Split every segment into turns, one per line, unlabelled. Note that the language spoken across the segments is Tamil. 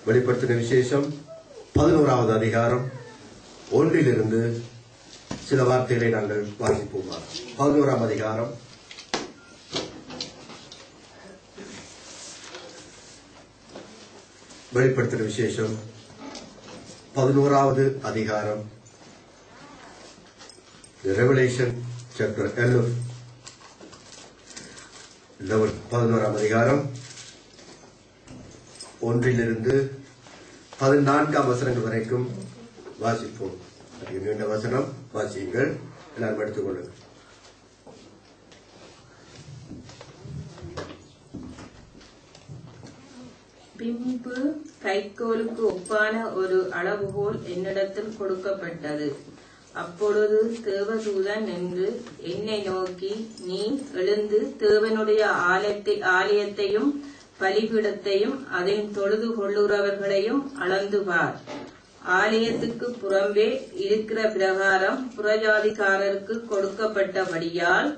வெளிப்படுத்தின விசேஷம் 11வது அதிகாரம் 1 சில வார்த்தைகளை நாங்கள் வாசிப்போமா. 11ஆம் அதிகாரம் வெளிப்படுத்தின விசேஷம் 11வது அதிகாரம் ரெவலேஷன் சாப்டர் 11ஆம் அதிகாரம் 1 14 வசனங்கள் வரைக்கும் வாசிப்போம். நீண்ட வசனம் வாசியுங்கள், எல்லாரும் எடுத்துக் கொள்ளுங்கள்.
பின்பு கைக்கோலுக்கு ஒப்பான ஒரு அளவுகோல் என்னிடத்தில் கொடுக்கப்பட்டது. அப்பொழுது தேவதூதன் நின்று என்னை நோக்கி, நீ எழுந்து தேவனுடைய ஆலயத்தையும் பலிபீடத்தையும் அதில் தொழுது கொள்ளுகிறவர்களையும் அளந்து பார். ஆலயத்துக்கு புறம்பே இருக்கிற பிரகாரம் புறஜாதிக்காரருக்கு கொடுக்கப்பட்டபடியால்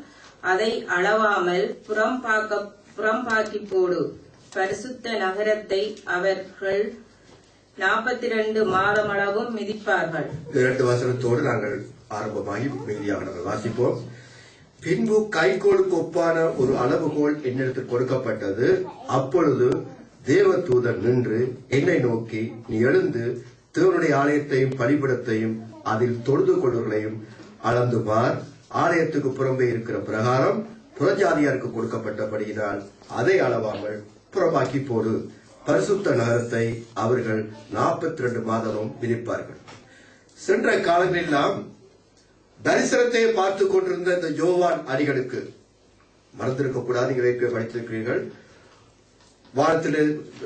அதை அளவாமல் புறம்பாக்கி போடு. பரிசுத்த நகரத்தை அவர்கள் 42 மாதமளவும் மிதிப்பார்கள்.
2 வசனத்தோடு நாங்கள் ஆரம்பமாகி மீதியாக நாங்கள் வாசிப்போம். பின்பு கைகோளுக்கு ஒப்பான ஒரு அளவுகோல் என்னிடத்தில் கொடுக்கப்பட்டது. அப்பொழுது தேவதூதன் நின்று என்னை நோக்கி, நீ எழுந்து தேவனுடைய ஆலயத்தையும் பலிபீடத்தையும் அதில் தொழுது கொள்வர்களையும் அளந்து பார். ஆலயத்துக்கு புறம்பே இருக்கிற பிரகாரம் புறஜாதியாருக்கு கொடுக்கப்பட்டபடியினால் அதை அளவாமல் புறமாக்கி போடு. பரிசுத்த நகரத்தை அவர்கள் 42 மாதமும் விதிப்பார்கள். சென்ற காலங்களெல்லாம் தரிசனத்தை பார்த்துக் கொண்டிருந்த இந்த யோவான் அடிகளுக்கு மறந்திருக்க கூடாது. நீங்கள் படித்திருக்கிறீர்கள். வானத்திலே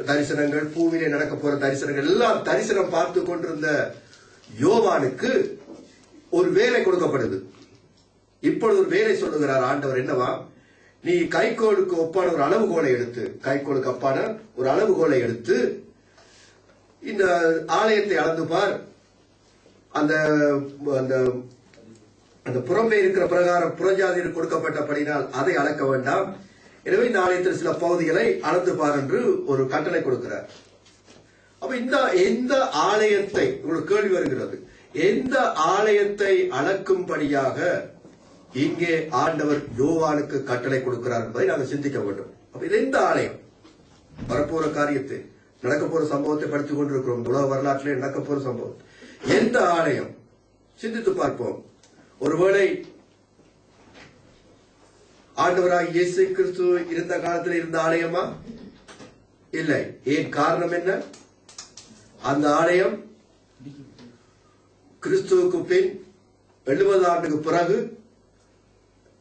தரிசனங்கள், பூவிலே நடக்க போற தரிசனங்கள் எல்லாம் தரிசனம் பார்த்து கொண்டிருந்த யோவானுக்கு ஒரு வேலை கொடுக்கப்படுது. இப்பொழுது ஒரு வேலை சொல்லுகிறார் ஆண்டவர். என்னவா? நீ கைகோளுக்கு ஒப்பான ஒரு அளவுகோலை எடுத்து, கைகோளுக்கு அப்பான ஒரு அளவுகோலை எடுத்து இந்த ஆலயத்தை அளந்து பார். அந்த அந்த புறம்பே இருக்கிற பிரகாரம் புறஜாதியில் கொடுக்கப்பட்டபடினால் அதை அளக்க வேண்டாம். எனவே இந்த ஆலயத்தில் சில பகுதிகளை அளந்து பார் என்று ஒரு கட்டளை கொடுக்கிறார். அப்ப எந்த ஆலயத்தை, உங்களுக்கு கேள்வி வருகிறது, எந்த ஆலயத்தை அளக்கும்படியாக இங்கே ஆண்டவர் யோவானுக்கு கட்டளை கொடுக்கிறார் என்பதை நாங்கள் சிந்திக்க வேண்டும். அப்ப இது எந்த ஆலயம்? வரப்போற காரியத்தை, நடக்க போற சம்பவத்தை படித்துக் கொண்டிருக்கிறோம். உலக வரலாற்றிலே நடக்க போற சம்பவம். எந்த ஆலயம்? சிந்தித்து பார்ப்போம். ஒருவேளை ஆண்டவராக இயேசு கிறிஸ்து இருந்த காலத்தில் இருந்த ஆலயமா? இல்லை. ஏன்? காரணம் என்ன? அந்த ஆலயம் கிறிஸ்துவுக்கு பின் 70 ஆண்டுக்கு பிறகு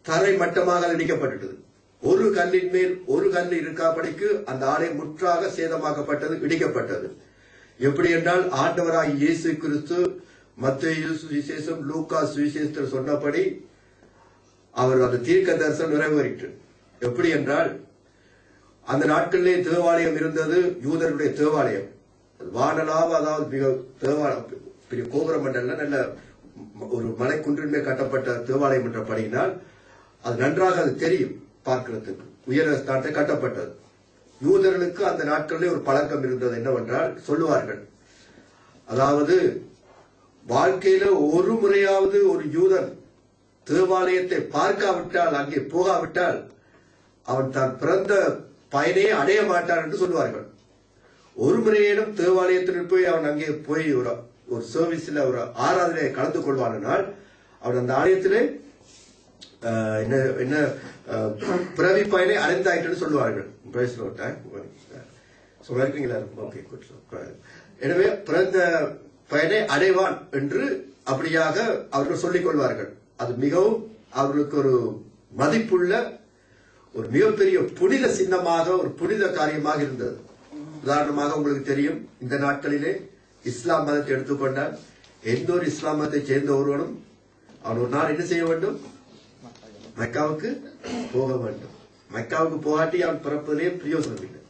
தரை மட்டமாக இடிக்கப்பட்டது. ஒரு கல்லின் மேல் ஒரு கல் இருக்காபடிக்கு அந்த ஆலயம் முற்றாக சேதமாக்கப்பட்டது, இடிக்கப்பட்டது. எப்படி என்றால் ஆண்டவராக இயேசு கிறிஸ்து மத்தேயு சுவிசேஷம், லூக்கா சுவிசேஷத்தில் சொன்னபடி அவர் அந்த தீர்க்க தரிசனம் நிறைவேறிற்று. எப்படி என்றால் அந்த நாட்களிலே தேவாலயம் இருந்தது, யூதர்களுடைய தேவாலயம். வானலாவ, அதாவது மிக பெரிய கோபுரம் மண்டல நல்ல ஒரு மலை குன்றின் மேல் கட்டப்பட்ட தேவாலயம் என்ற படியினால் அது நன்றாக அது தெரியும் பார்க்கிறதுக்கு. உயர ஸ்தானத்தை கட்டப்பட்டது. யூதர்களுக்கு அந்த நாட்களிலே ஒரு பழக்கம் இருந்தது. என்னவென்றால் சொல்லுவார்கள், அதாவது வாழ்க்கையில ஒரு முறையாவது ஒரு யூதன் தேவாலயத்தை பார்க்காவிட்டால், அங்கே போகாவிட்டால் அவன் தான் பிறந்த பயனே அடைய மாட்டான் என்று சொல்லுவார்கள். ஒரு முறையிலும் தேவாலயத்தில் போய் அவன் அங்கே போய் ஒரு சர்வீஸ்ல ஒரு ஆராதனையை கலந்து கொள்வானால் அவன் அந்த ஆலயத்திலே என்ன பிறவி பயனை அடைந்தாயிட்டு சொல்லுவார்கள். எனவே பிறந்த பயனை அடைவான் என்று அப்படியாக அவர்கள் சொல்லிக் கொள்வார்கள். அது மிகவும் அவர்களுக்கு ஒரு மதிப்புள்ள ஒரு மிகப்பெரிய புனித சின்னமாக, ஒரு புனித காரியமாக இருந்தது. உதாரணமாக உங்களுக்கு தெரியும், இந்த நாட்களிலே இஸ்லாம் மதத்தை எடுத்துக்கொண்டால் எந்த ஒரு இஸ்லாம் மதத்தை சேர்ந்த ஒருவனும் அவன் ஒரு நாள் என்ன செய்ய வேண்டும்? மெக்காவுக்கு போக வேண்டும். மெக்காவுக்கு போகாட்டி அவன் பிறப்பதிலே பிரயோசனம் இல்லை.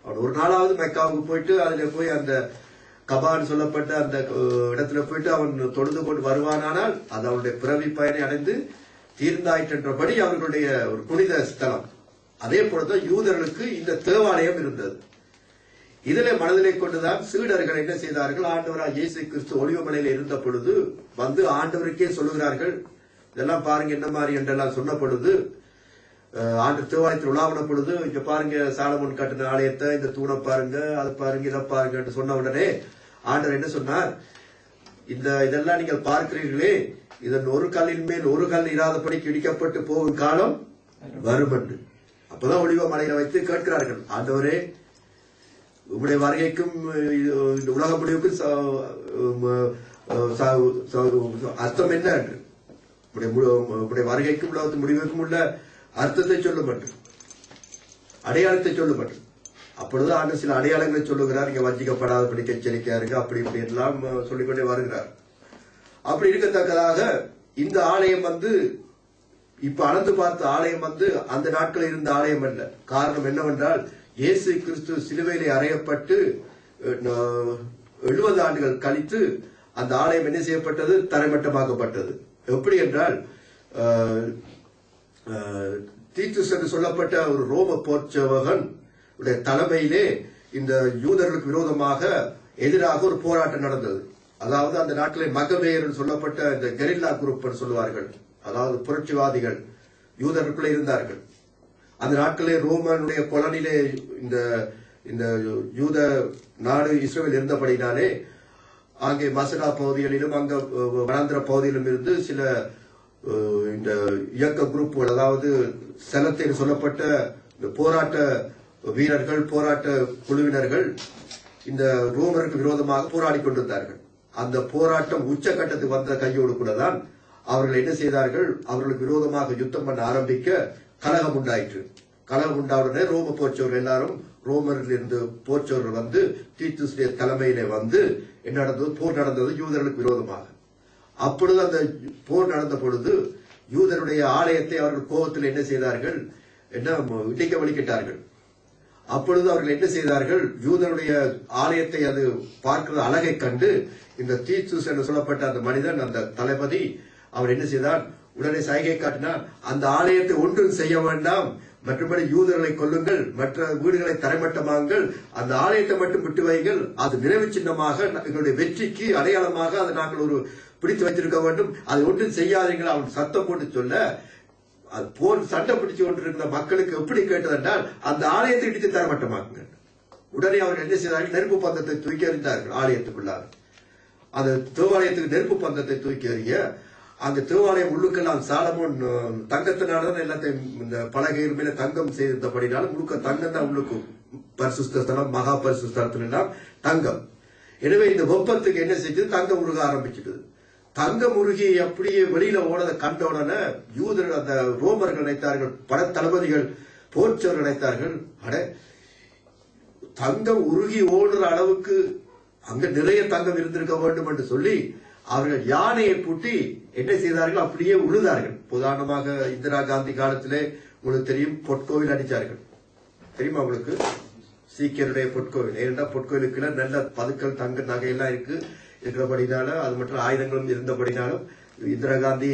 அவன் ஒரு நாளாவது மெக்காவுக்கு போயிட்டு அதுல போய் அந்த கபான்னு சொல்லப்பட்ட அந்த இடத்துல போயிட்டு அவன் தொழுது கொண்டு வருவானால் அது அவனுடைய பிறவி பயனை அடைந்து தீர்ந்தாயிற்றபடி அவர்களுடைய ஒரு புனித ஸ்தலம். அதே போலதான் யூதர்களுக்கு இந்த தேவாலயம் இருந்தது. இதிலே மனதிலே கொண்டுதான் சீடர்கள் என்ன செய்தார்கள், ஆண்டவராக இயேசு கிறிஸ்து ஒலிவமலையில இருந்த பொழுது வந்து ஆண்டவருக்கே சொல்லுகிறார்கள், இதெல்லாம் பாருங்க என்ன மாதிரி என்றெல்லாம் சொன்ன பொழுது, ஆண்டு தேவாலயத்தில் உலாவின பொழுது, இங்க பாருங்க சாலமோன் கட்டின ஆலயத்தை, இந்த தூணை பாருங்க, அதை பாருங்க, இதை பாருங்க என்று சொன்ன உடனே ஆண்டவர் என்ன சொன்னார், இதெல்லாம் நீங்கள் பார்க்கிறீர்களே, இதன் ஒரு கல்லின் மேல் ஒரு கல் இராதபடிக்கு இடிக்கப்பட்டு போகும் காலம் வரும் என்று. அப்பதான் ஒலிவ மலையில வைத்து கேட்கிறார்கள், ஆண்டவரே உங்களுடைய வருகைக்கும் இந்த உலக முடிவுக்கும் அர்த்தம் என்ன என்று, உங்களுடைய வருகைக்கும் உலகத்தின் முடிவுக்கும் உள்ள அர்த்தத்தை சொல்லும் என்று, அடையாளத்தை சொல்லும் என்று. அப்பொழுது ஆண்டு சில அடையாளங்களை சொல்லுகிறார், இங்க வஞ்சிக்கப்படாதபடிக்கு எச்சரிக்கையா இருக்கு, அப்படி இப்படி எல்லாம் சொல்லிக்கொண்டே வருகிறார். அப்படி இருக்கத்தக்கதாக இந்த ஆலயம் வந்து இப்ப அளந்து பார்த்த ஆலயம் வந்து அந்த நாட்களில் இருந்த ஆலயம் அல்ல. காரணம் என்னவென்றால், இயேசு கிறிஸ்து சிலுவையிலே அறையப்பட்டு 70 ஆண்டுகள் கழித்து அந்த ஆலயம் என்ன செய்யப்பட்டது, தரைமட்டமாக்கப்பட்டது. எப்படி என்றால், தீத்துஸ் என்று சொல்லப்பட்ட ஒரு ரோம போர்ச்சவகன் தலைமையிலே இந்த யூதர்களுக்கு விரோதமாக எதிராக ஒரு போராட்டம் நடந்தது. அதாவது அந்த நாட்டிலே மகவேயர் சொல்லப்பட்ட இந்த கெரில்லா குரூப் சொல்லுவார்கள், அதாவது புரட்சிவாதிகள் யூதர்களுக்குள்ளே இருந்தார்கள். அந்த நாட்களே ரோமனுடைய கொலனிலே இந்த யூத நாடு இஸ்ரேல் இருந்தபடினாலே அங்கே மசடா பகுதிகளிலும் அங்க வனாந்திர பகுதியிலும் இருந்து சில இந்த இயக்க குரூப்புகள், அதாவது செலத்தில் சொல்லப்பட்ட போராட்ட வீரர்கள், போராட்ட குழுவினர்கள் இந்த ரோமருக்கு விரோதமாக போராடி கொண்டிருந்தார்கள். அந்த போராட்டம் உச்சகட்டத்துக்கு வந்த கையோடு கூட தான் அவர்கள் என்ன செய்தார்கள், அவர்களுக்கு விரோதமாக யுத்தம் பண்ண ஆரம்பிக்க கலகம் உண்டாயிற்று. கலகம் உண்டாவுடனே ரோம போர்ச்சவர்கள் எல்லாரும், ரோமரில் இருந்து போர்ச்சவர்கள் வந்து தீத்துடைய தலைமையிலே வந்து என்ன நடந்தது, போர் நடந்தது யூதர்களுக்கு விரோதமாக. அப்பொழுது அந்த போர் நடந்த பொழுது யூதருடைய ஆலயத்தை அவர்கள் கோபத்தில் என்ன செய்தார்கள், என்ன இடிக்க வலிக்கிட்டார்கள். அப்பொழுது அவர்கள் என்ன செய்தார்கள், யூதருடைய ஆலயத்தை அது பார்க்கிற அழகை கண்டு இந்த தீத்துஸ் என்று சொல்லப்பட்ட அந்த மனிதன், அந்த தளபதி, அவர் என்ன செய்தார், உடனே சைகை காட்டினார், அந்த ஆலயத்தை ஒன்றும் செய்ய வேண்டாம், மற்றபடி யூதர்களை கொல்லுங்கள், மற்ற வீடுகளை தரைமட்டமாங்கள், அந்த ஆலயத்தை மட்டும் விட்டு வைங்கள், அது நினைவு சின்னமாக எங்களுடைய வெற்றிக்கு அடையாளமாக அதை நாங்கள் ஒரு பிடித்து வைத்திருக்க வேண்டும், அதை ஒன்றும் செய்யாதீர்கள் அவன் சத்தம் போட்டு சொல்ல, அது போர் சண்டை பிடிச்சு கொண்டிருக்கிற மக்களுக்கு எப்படி கேட்டது என்றால், அந்த ஆலயத்தை இடித்து தரைமட்டமாக்குங்கள். உடனே அவர்கள் என்ன செய்தார்கள், நெருப்பு பந்தத்தை தூக்கி எறிந்தார்கள் ஆலயத்துக்குள்ளார். அந்த தேவாலயத்துக்கு நெருப்பு பந்தத்தை தூக்கி எறிய, அந்த தேவாலயம் உள்ளுக்கெல்லாம் சாலமோன் தங்கத்தினால்தான் எல்லாத்தையும் இந்த பலகையின் மேல தங்கம் செய்திருந்தபடினாலும் முழுக்க தங்கம் தான் உள்ளுக்கு, பரிசுஸ்தலம் மகா பரிசுஸ்தலத்துல எல்லாம் தங்கம். எனவே இந்த வெப்பத்துக்கு என்ன செஞ்சது, தங்கம் உருக ஆரம்பிச்சிட்டு, தங்கம் உருகி அப்படியே வெளியில ஓடதை கண்ட உடனே யூதர்கள், அந்த ரோமர்கள் நினைத்தார்கள், பட தளபதிகள் போர்ச்சவர்கள் நினைத்தார்கள், அட தங்கம் உருகி ஓடுற அளவுக்கு அங்க நிறைய தங்கம் இருந்திருக்க வேண்டும் என்று சொல்லி அவர்கள் யானையை பூட்டி என்ன செய்தார்கள், அப்படியே உழுதார்கள். உதாரணமாக இந்திரா காந்தி காலத்திலே உங்களுக்கு தெரியும், பொற்கோவில் அடிச்சார்கள், தெரியுமா உங்களுக்கு, சீக்கியருடைய பொற்கோவில். ஏனென்றால் பொற்கோவிலுக்குள்ள நல்ல பதுக்கள் தங்க நகையெல்லாம் இருக்கிறபடினால, அது மட்டும் ஆயுதங்களும் இருந்தபடினாலும் இந்திரா காந்தி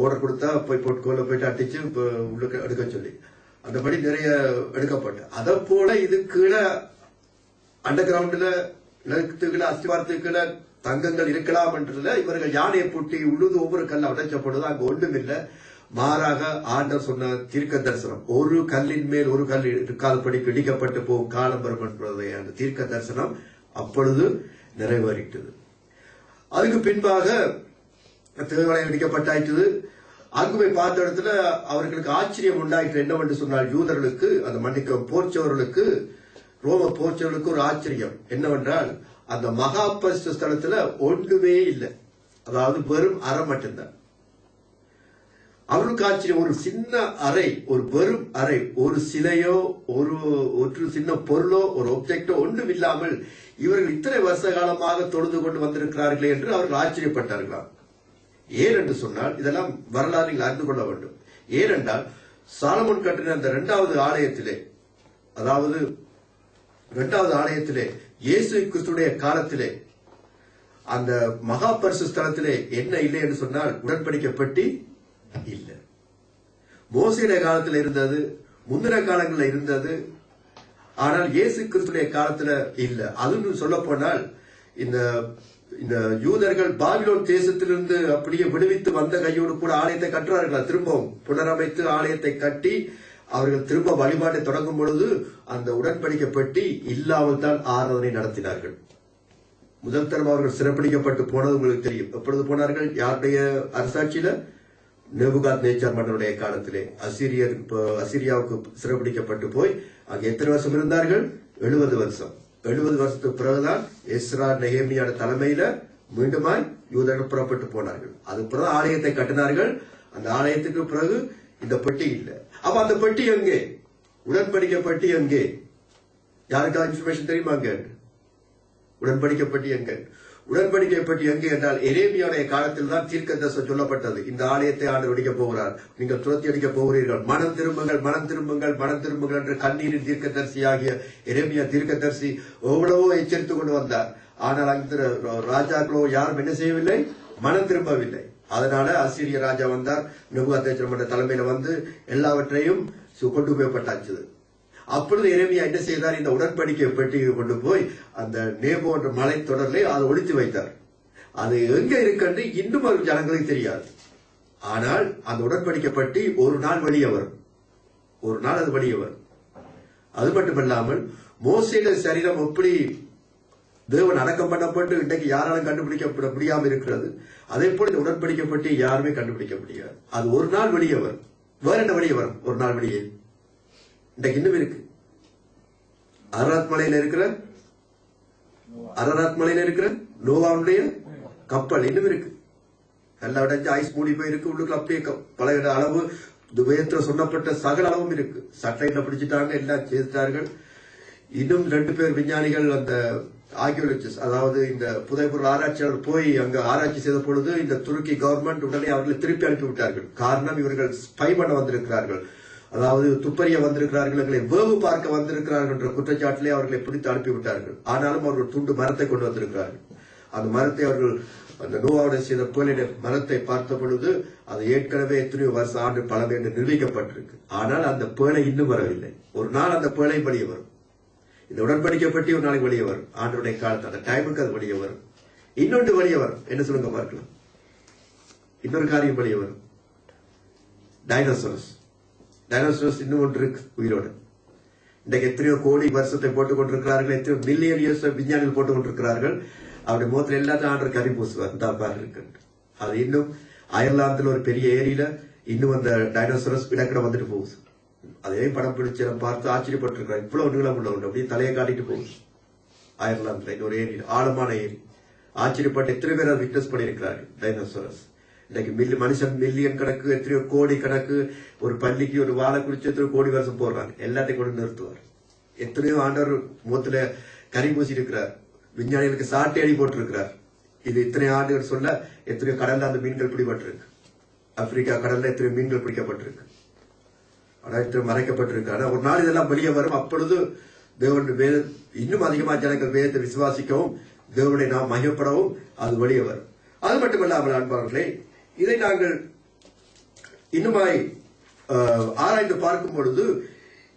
ஓர்டர் கொடுத்தா போய் பொற்கோவில போயிட்டு அடிச்சு உள்ளுக்கு எடுக்க சொல்லி, அந்தபடி நிறைய எடுக்கப்பட்டு, அதை போல இது கீழே அண்டர் கிரவுண்ட்ல நிலத்துக்குள்ள அஸ்திவாரத்துக்குள்ள தங்கங்கள் இருக்கலாம் என்றதுல இவர்கள் யானையை பூட்டி உழுது ஒவ்வொரு கல்ல உடைச்சப்படுது. அங்கு ஒன்றும் இல்லை, மாறாக ஆண்டவர் சொன்ன தீர்க்க தரிசனம், ஒரு கல்லின் மேல் ஒரு கல் இருக்காதபடி பிடிக்கப்பட்டு போகும் காலம் வரும் என்பதை அந்த தீர்க்க தரிசனம் அப்பொழுது நிறைவேறிட்டது. அதுக்கு பின்பாக தேவாலயம் இடிக்கப்பட்டாயிற்று. அங்கு போய் பார்த்த இடத்துல அவர்களுக்கு ஆச்சரியம் உண்டாயிற்று. என்னவென்று சொன்னால், யூதர்களுக்கு, அந்த மன்னிக்க போர்ச்சவர்களுக்கு, ரோம போர்ச்சவர்களுக்கு ஒரு ஆச்சரியம் என்னவென்றால், அந்த மகா பரிசுத்த ஸ்தலத்துல ஒன்றுமே இல்லை, அதாவது வெறும் அறை மட்டும்தான். அவருக்கு ஆச்சரியம், ஒரு சின்ன அறை, ஒரு வெறும் அறை, ஒரு சிலையோ ஒரு சின்ன பொருளோ ஒரு ஒப்ஜெக்டோ ஒன்றும் இல்லாமல் இவர்கள் இத்தனை வருஷ காலமாக தொழுது கொண்டு வந்திருக்கிறார்களே என்று அவர்கள் ஆச்சரியப்பட்டார்களாம். ஏனென்று சொன்னால், இதெல்லாம் வரலாறு நீங்கள் அறிந்து கொள்ள வேண்டும். ஏனென்றால் சாலமோன் கட்டின அந்த இரண்டாவது ஆலயத்திலே, அதாவது இரண்டாவது ஆலயத்திலே இயேசு கிறிஸ்துடைய காலத்திலே அந்த மகா பரிசு ஸ்தலத்திலே என்ன இல்லை என்று சொன்னால், உடன்படிக்கை பெட்டி இல்லை. மோசேயுடைய காலத்தில் இருந்தது, முந்தின காலங்களில் இருந்தது. ஆனால் இயேசு கிறிஸ்துடைய காலத்துல இல்ல. அதுன்னு சொல்ல போனால் இந்த யூதர்கள் பாபிலோன் தேசத்திலிருந்து அப்படியே விடுவித்து வந்த கையோடு கூட ஆலயத்தை கட்டுறார்கள். திரும்பவும் புனரமைத்து ஆலயத்தை கட்டி அவர்கள் திரும்ப வழிபாட்டை தொடங்கும் பொழுது அந்த உடன்படிக்கை பெட்டி இல்லாமல் தான் ஆராதனை நடத்தினார்கள். முதல் தரம் அவர்கள் சிறப்பிடிக்கப்பட்டு போனது உங்களுக்கு தெரியும். எப்பொழுது போனார்கள்? யாருடைய அரசாட்சியில? நேபுகாத்நேச்சார் மன்னனுடைய காலத்திலே அசிரியாவுக்கு சிறப்பிடிக்கப்பட்டு போய் அங்கே எத்தனை வருஷம் இருந்தார்கள்? 70 வருஷம். 70 வருஷத்துக்கு பிறகுதான் எஸ்ரா நெகேமியான தலைமையில மீண்டுமாய் யூதர்கள் புறப்பட்டு போனார்கள். அதுக்கு பிறகு ஆலயத்தை கட்டினார்கள். அந்த ஆலயத்துக்கு பிறகு இந்த பெட்டி இல்லை. அப்ப அந்த பெட்டி எங்கே? உடன்படிக்கை பெட்டி எங்கே? யாருக்கா இன்ஃபர்மேஷன் தெரியுமா? அங்க உடன்படிக்கை பெட்டி எங்க? உடன்படிக்கை பெட்டி எங்கே என்றால் எரேமியாவுடைய காலத்தில் தான் தீர்க்கதரிசனம் சொல்லப்பட்டது. இந்த ஆலயத்தை ஆண்டு அடிக்க போகிறார், நீங்கள் துரத்தி அடிக்க போகிறீர்கள், மனம் திரும்புங்கள், மனம் திரும்புங்கள், மனம் திரும்புங்கள் என்று கண்ணீரின் தீர்க்கதரிசி ஆகிய எரேமியா தீர்க்கதரிசி எவ்வளவோ எச்சரித்துக் கொண்டு வந்தார். ஆனால் அந்த ராஜாக்களோ யாரும் என்ன செய்யவில்லை? மனம் திரும்பவில்லை. அதனால அசீரிய ராஜா வந்தார், நேபுகாத்நேச்சார் தலைமையில வந்து எல்லாவற்றையும் கொண்டு போய்பட்டாச்சு. அப்பொழுது எரேமியா என்ன செய்தார்? இந்த உடன்படிக்கை பெட்டியை கொண்டு போய் அந்த நேபோ என்ற மலை தொடரிலே அதை ஒழித்து வைத்தார். அது எங்க இருக்குன்னு இன்னும் ஒரு ஜனங்களுக்கு தெரியாது. ஆனால் அந்த உடன்படிக்கை பெட்டி ஒரு நாள் வெளியே வரும். ஒரு நாள் அது வெளியே வரும். அது மட்டுமல்லாமல் மோசேயுடைய சரீரம் எப்படி தேவன் அடக்கம் பண்ணப்பட்டு இன்றைக்கு யாராலும் கண்டுபிடிக்கப்பட முடியாம இருக்கிறது, அதே போல இந்த உடன்படிக்கை பெட்டி யாருமே கண்டுபிடிக்க முடியாது. அது ஒரு நாள் வெளியே வரும். வேற என்ன வெளியே வரும்? ஒரு நாள் வெளியே இன்றைக்கு இன்னும் இருக்கு. அரராத் மலையில இருக்கிற நோவாவுடைய கப்பல் இன்னும் இருக்கு. எல்லா இடத்துல ஐஸ் மூடி போய் இருக்கு. உள்ளுக்குள்ள அப்படியே பல அளவு வேதத்துல சொன்னப்பட்ட சகல அளவும் இருக்கு. சட்டையில பிடிச்சிட்டாங்க, எல்லாம் செய்தார்கள். இன்னும் 2 பேர் விஞ்ஞானிகள் அந்த ஆர்கியோலஜிஸ்ட், அதாவது இந்த புதைப்பொருள் ஆராய்ச்சியாளர் போய் அங்க ஆராய்ச்சி செய்த பொழுது இந்த துருக்கி கவர்மெண்ட் உடனே அவர்களை திருப்பி அனுப்பிவிட்டார்கள். காரணம், இவர்கள் ஸ்பை பண்ண வந்திருக்கிறார்கள், அதாவது துப்பறிய வந்திருக்கிறார்கள், எங்களை வேவு பார்க்க வந்திருக்கிறார்கள் என்ற குற்றச்சாட்டிலே அவர்களை பிடித்து அனுப்பிவிட்டார்கள். ஆனாலும் அவர்கள் துண்டு மரத்தை கொண்டு வந்திருக்கிறார்கள். அந்த மரத்தை அவர்கள் அந்த நோவாவுடைய செய்த பேழைய மரத்தை பார்த்த பொழுது அது ஏற்கனவே எத்தனையோ வருஷம் ஆண்டு பழமை என்று நிரூபிக்கப்பட்டிருக்கு. ஆனால் அந்த பேழை இன்னும் வரவில்லை. ஒரு நாள் அந்த பேழை வெளியே வரும். இந்த உடன்படிக்கை பற்றி ஒரு நாளைக்கு வெளியே வரும். ஆண்டுடைய காலத்து அந்த டைமுக்கு அது வெளியே வரும். இன்னொன்று வெளியே வரும். என்ன சொல்லுங்க பார்க்கலாம். இன்னொரு காரியம் வெளியே வரும். டைனோசரஸ் இன்னும் ஒன்று இருக்கு உயிரோடு. இன்றைக்கு எத்தனையோ கோடி வருஷத்தை போட்டுக் கொண்டிருக்கிறார்கள், எத்தனையோ மில்லியன் இயர்ஸ் விஞ்ஞானிகள் போட்டுக் கொண்டிருக்கிறார்கள். அவருடைய முகத்தில் எல்லாத்தையும் ஆண்டு கறி பூசுவார் தான் பாரு இருக்கு. அது இன்னும் அயர்லாந்தில் ஒரு பெரிய ஏரியில இன்னும் அந்த டைனோசரஸ் இடக்கிட வந்துட்டு போகுது. அதே படம் பிடிச்ச பார்த்து ஆச்சரியப்பட்டிருக்கிறார். இவ்வளவு நீளம் உள்ள ஒன்று அப்படியே தலையை காட்டிட்டு போகுது. அயர்லாந்துல இன்னொரு ஏரி, ஆழமான ஏரி. ஆச்சரியப்பட்டு எத்தனை பேர் அதை விட்னஸ் பண்ணியிருக்கிறார்கள் டைனோசரஸ். இன்னைக்கு மனுஷன் மில்லியன் கணக்கு, எத்தனையோ கோடி கணக்கு, ஒரு பள்ளிக்கு ஒரு வாழை குறிச்சு எத்தனையோ கோடி வருஷம் போடுறாங்க. எல்லாத்தையும் கொண்டு நிறுத்துவார். எத்தனையோ ஆண்டவர் முகத்துல கறி பூசி இருக்கிறார். விஞ்ஞானிகளுக்கு சாட்டை அடி போட்டிருக்கிறார். இது இத்தனை ஆண்டுகள் சொல்ல எத்தனையோ கடல்ல அந்த மீன்கள் பிடிபட்டிருக்கு. ஆப்பிரிக்கா கடல்ல எத்தனையோ மீன்கள் பிடிக்கப்பட்டிருக்கு. ஆனா மறைக்கப்பட்டிருக்கு. ஆனா ஒரு நாள் இதெல்லாம் வெளியே வரும். அப்பொழுது தேவனுடைய இன்னும் அதிகமா ஜனங்கள் வேதத்தை விசுவாசிக்கவும் தேவனுடைய நாம் மகிழப்படவும் அது வெளியே வரும். அது மட்டுமல்லாமல் அன்பார்களே, இதை நாங்கள் இன்னுமாய் ஆராய்ந்து பார்க்கும் பொழுது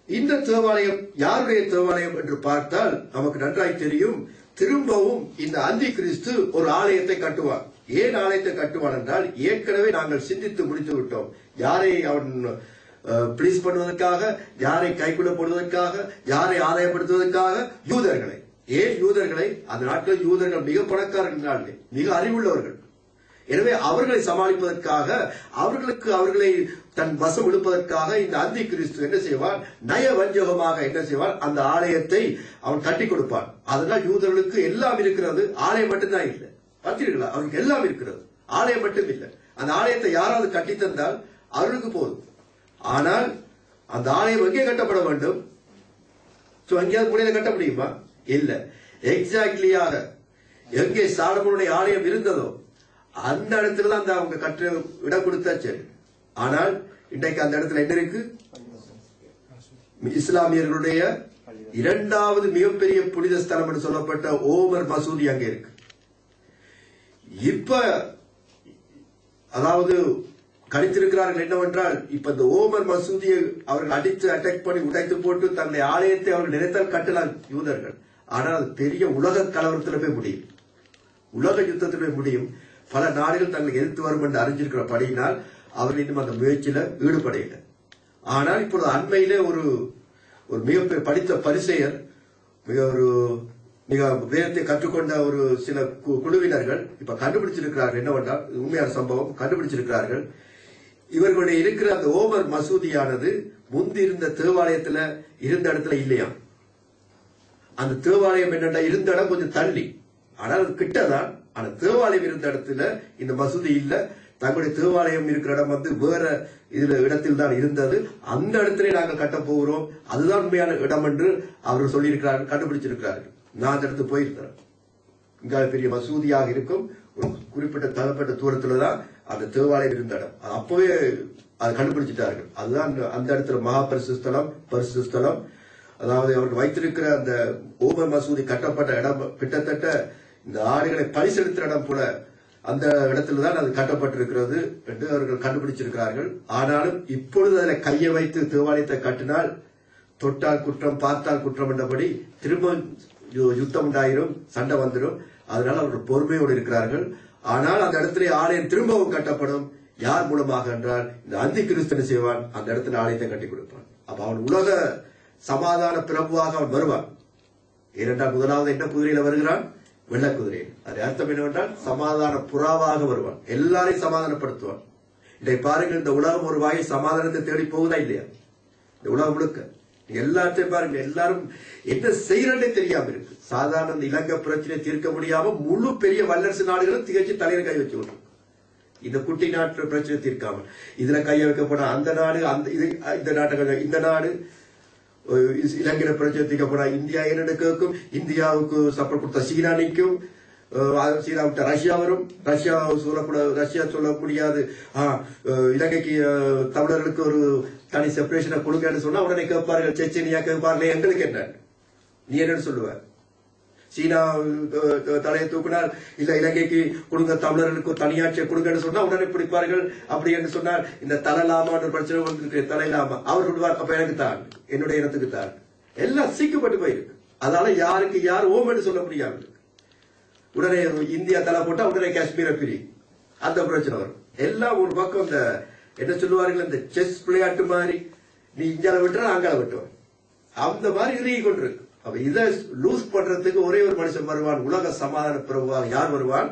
இந்த தேவாலயம் யாருடைய தேவாலயம் என்று பார்த்தால் நமக்கு நன்றாய் தெரியும். திரும்பவும் இந்த அந்தி கிறிஸ்து ஒரு ஆலயத்தை கட்டுவார். ஏன் ஆலயத்தை கட்டுவான் என்றால், ஏற்கனவே நாங்கள் சிந்தித்து முடித்து விட்டோம். யாரை அவன் பிளீஸ் பண்ணுவதற்காக, யாரை கைக்குள்ள போடுவதற்காக, யாரை ஆதாயப்படுத்துவதற்காக? யூதர்களை. ஏன் யூதர்களை? அந்த நாட்களில் யூதர்கள் மிக பணக்காரர்கள், மிக அறிவுள்ளவர்கள். எனவே அவர்களை சமாளிப்பதற்காக, அவர்களை தன் வசம் இழுப்பதற்காக இந்த அந்தி கிறிஸ்து என்ன செய்வான்? நயவஞ்சகமாக என்ன செய்வான்? அந்த ஆலயத்தை அவன் கட்டி கொடுப்பான். அதனால் யூதர்களுக்கு எல்லாம் இருக்கிறது, ஆலயம் மட்டும்தான் இல்லை. பார்த்தீர்களா? அவருக்கு எல்லாம் இருக்கிறது, ஆலயம் மட்டும் இல்லை. அந்த ஆலயத்தை யாராவது கட்டி தந்தால் அவர்களுக்கு போதும். ஆனால் அந்த ஆலயம் எங்கே கட்டப்பட வேண்டும்? எங்கேயாவது முறையில கட்ட முடியுமா? இல்ல. எக்ஸாக்ட்லியாக எங்கே சாலமோனுடைய ஆலயம் இருந்ததோ அந்த இடத்துல தான் அந்த அவங்க கற்ற இடம் கொடுத்தா சரி. ஆனால் இன்றைக்கு அந்த இடத்துல என்ன இருக்கு? இஸ்லாமியர்களுடைய 2வது மிகப்பெரிய புனித ஸ்தலம் என்று சொல்லப்பட்ட ஓமர் மசூதி அங்கே இருக்கு. இப்ப அதாவது கணித்திருக்கிறார்கள் என்னவென்றால் இப்ப இந்த ஓமர் மசூதியை அவர்கள் அடித்து அட்டாக் பண்ணி உடைத்து போட்டு தன்னுடைய ஆலயத்தை அவர்கள் நினைத்தால் கட்டலாம் யூதர்கள். ஆனால் அது பெரிய உலக கலவரத்தில் போய் முடியும், உலக யுத்தத்தில் போய் முடியும். பல நாடுகள் தங்களுக்கு எதிர்த்து வரும் என்று அறிஞ்சிருக்கிற படியினால் அவர்கள் இன்னும் அந்த முயற்சியில ஈடுபடையில. ஆனால் இப்பொழுது அண்மையிலே ஒரு மிக படித்த பரிசெயர் மிக வேதத்தை கற்றுக்கொண்ட ஒரு சில குழுவினர்கள் இப்ப கண்டுபிடிச்சிருக்கிறார்கள் என்னவென்றால், உண்மையான சம்பவம் கண்டுபிடிச்சிருக்கிறார்கள். இவர்களுடைய இருக்கிற அந்த ஓமர் மசூதியானது முந்தி இருந்த தேவாலயத்துல இருந்த இடத்துல இல்லையா. அந்த தேவாலயம் என்னென்ன இருந்த இடம் கொஞ்சம் தள்ளி, ஆனால் அது கிட்டதான். ஆனா தேவாலயம் இருந்த இடத்துல இந்த மசூதி இல்ல. தங்களுடைய தேவாலயம் இருக்கிற இடம் வந்து வேற இடத்தில் தான் இருந்தது. அந்த இடத்திலே நாங்கள் கட்ட போகிறோம், அதுதான் உண்மையான இடம் என்று அவர்கள் சொல்லியிருக்கிறார்கள், கண்டுபிடிச்சிருக்கிறார்கள். நான் அந்த இடத்துக்கு போயிருக்கிறேன். இங்க பெரிய மசூதியாக இருக்கும், ஒரு குறிப்பிட்ட தரப்பட்ட தூரத்துலதான் அந்த தேவாலயம் இருந்த இடம். அப்பவே அதை கண்டுபிடிச்சிட்டார்கள். அதுதான் அந்த இடத்துல மகா பரிசு ஸ்தலம். அதாவது அவர்கள் வைத்திருக்கிற அந்த ஓமர் மசூதி கட்டப்பட்ட இடம் கிட்டத்தட்ட இந்த ஆடுகளை பரிசெலுத்துற இடம் போல அந்த இடத்துலதான் அது கட்டப்பட்டிருக்கிறது என்று அவர்கள் கண்டுபிடிச்சிருக்கிறார்கள். ஆனாலும் இப்பொழுது அதில் கையை வைத்து தேவாலயத்தை கட்டினால் தொட்டால் குற்றம் பார்த்தால் குற்றம் என்றபடி திரும்ப யுத்தம் உண்டாயிரும், சண்டை வந்துடும். அதனால அவர்கள் பொறுமையோடு இருக்கிறார்கள். ஆனால் அந்த இடத்துல ஆலயம் திரும்பவும் கட்டப்படும். யார் மூலமாக என்றால் இந்த அந்தி கிறிஸ்தனை செய்வான், அந்த இடத்துல ஆலயத்தை கட்டி கொடுப்பான். அப்ப அவன் உலக சமாதான பிரபுவாக அவன் வருவான். ஏனென்றால் முதலாவது என்ன குதிரையில வருகிறான்? வெள்ள குதிரையில். அது அர்த்தம் என்னவென்றால் சமாதான புறாவாக வருவான், எல்லாரையும் சமாதானப்படுத்துவான். இதை பாருங்கள், இந்த உலகம் ஒரு வாயை சமாதானத்தை தேடி போகுதா இல்லையா? இந்த உலகம் முழுக்க எல்லாத்தையும் பாருங்க, எல்லாரும் என்ன செய்யறதே தெரியாம இருக்கு. சாதாரண இந்த இலங்கை பிரச்சனை தீர்க்க முடியாம முழு பெரிய வல்லரசு நாடுகளும் திகழ்ச்சி தலையில கை வச்சு விட்டுரும். இந்த குட்டி நாட்டு பிரச்சனை தீர்க்காமல் இதுல கைய வைக்க போனா அந்த நாடு, இந்த நாட்டை இந்த நாடு, இலங்கையில பிரச்சனை தீர்க்க போனா இந்தியா என்ன கேட்கும், இந்தியாவுக்கு சப்போர்ட் கொடுத்த சீனா நிற்கும், சீனா விட்ட ரஷ்யா வரும், ரஷ்யா சொல்ல முடியாது. இலங்கைக்கு தமிழர்களுக்கு ஒரு தனி செப்பரேஷனை கொடுங்கன்னு சொன்னா உடனே கேட்பார்கள், செச்சனியா கேட்பார்கள், எங்களுக்கு என்ன, நீ என்னன்னு சொல்லுவ? சீனா தலையை தூக்கினால் இல்ல இலங்கைக்கு கொடுங்க, தமிழர்களுக்கு தனியாட்சியை கொடுங்கன்னு சொன்னா உடனே பிடிப்பார்கள். அப்படி என்று சொன்னால் இந்த தலைலாமான்னு பிரச்சனை வந்து தலைலாமா அவர் சொல்லுவார், அப்ப எனக்கு தான், என்னுடைய இனத்துக்கு தான். எல்லாம் சீக்கப்பட்டு போயிருக்கு. அதனால யாருக்கு யார் ஓமென்னு சொல்ல முடியாது. உடனே இந்தியா தலை போட்டா உடனே காஷ்மீரை பிரி, அந்த பிரச்சனை வரும். எல்லாம் ஒரு பக்கம் இந்த என்ன சொல்லுவார்கள், இந்த செஸ் விளையாட்டு மாதிரி, நீ இந்தியால விட்டுற அங்கால விட்டுவான், அந்த மாதிரி இறுகி கொண்டிருக்கு. அப்ப இதை லூஸ் பண்றதுக்கு ஒரே ஒரு மனுஷன் வருவான், உலக சமாதான பிரபுவாக. யார் வருவான்?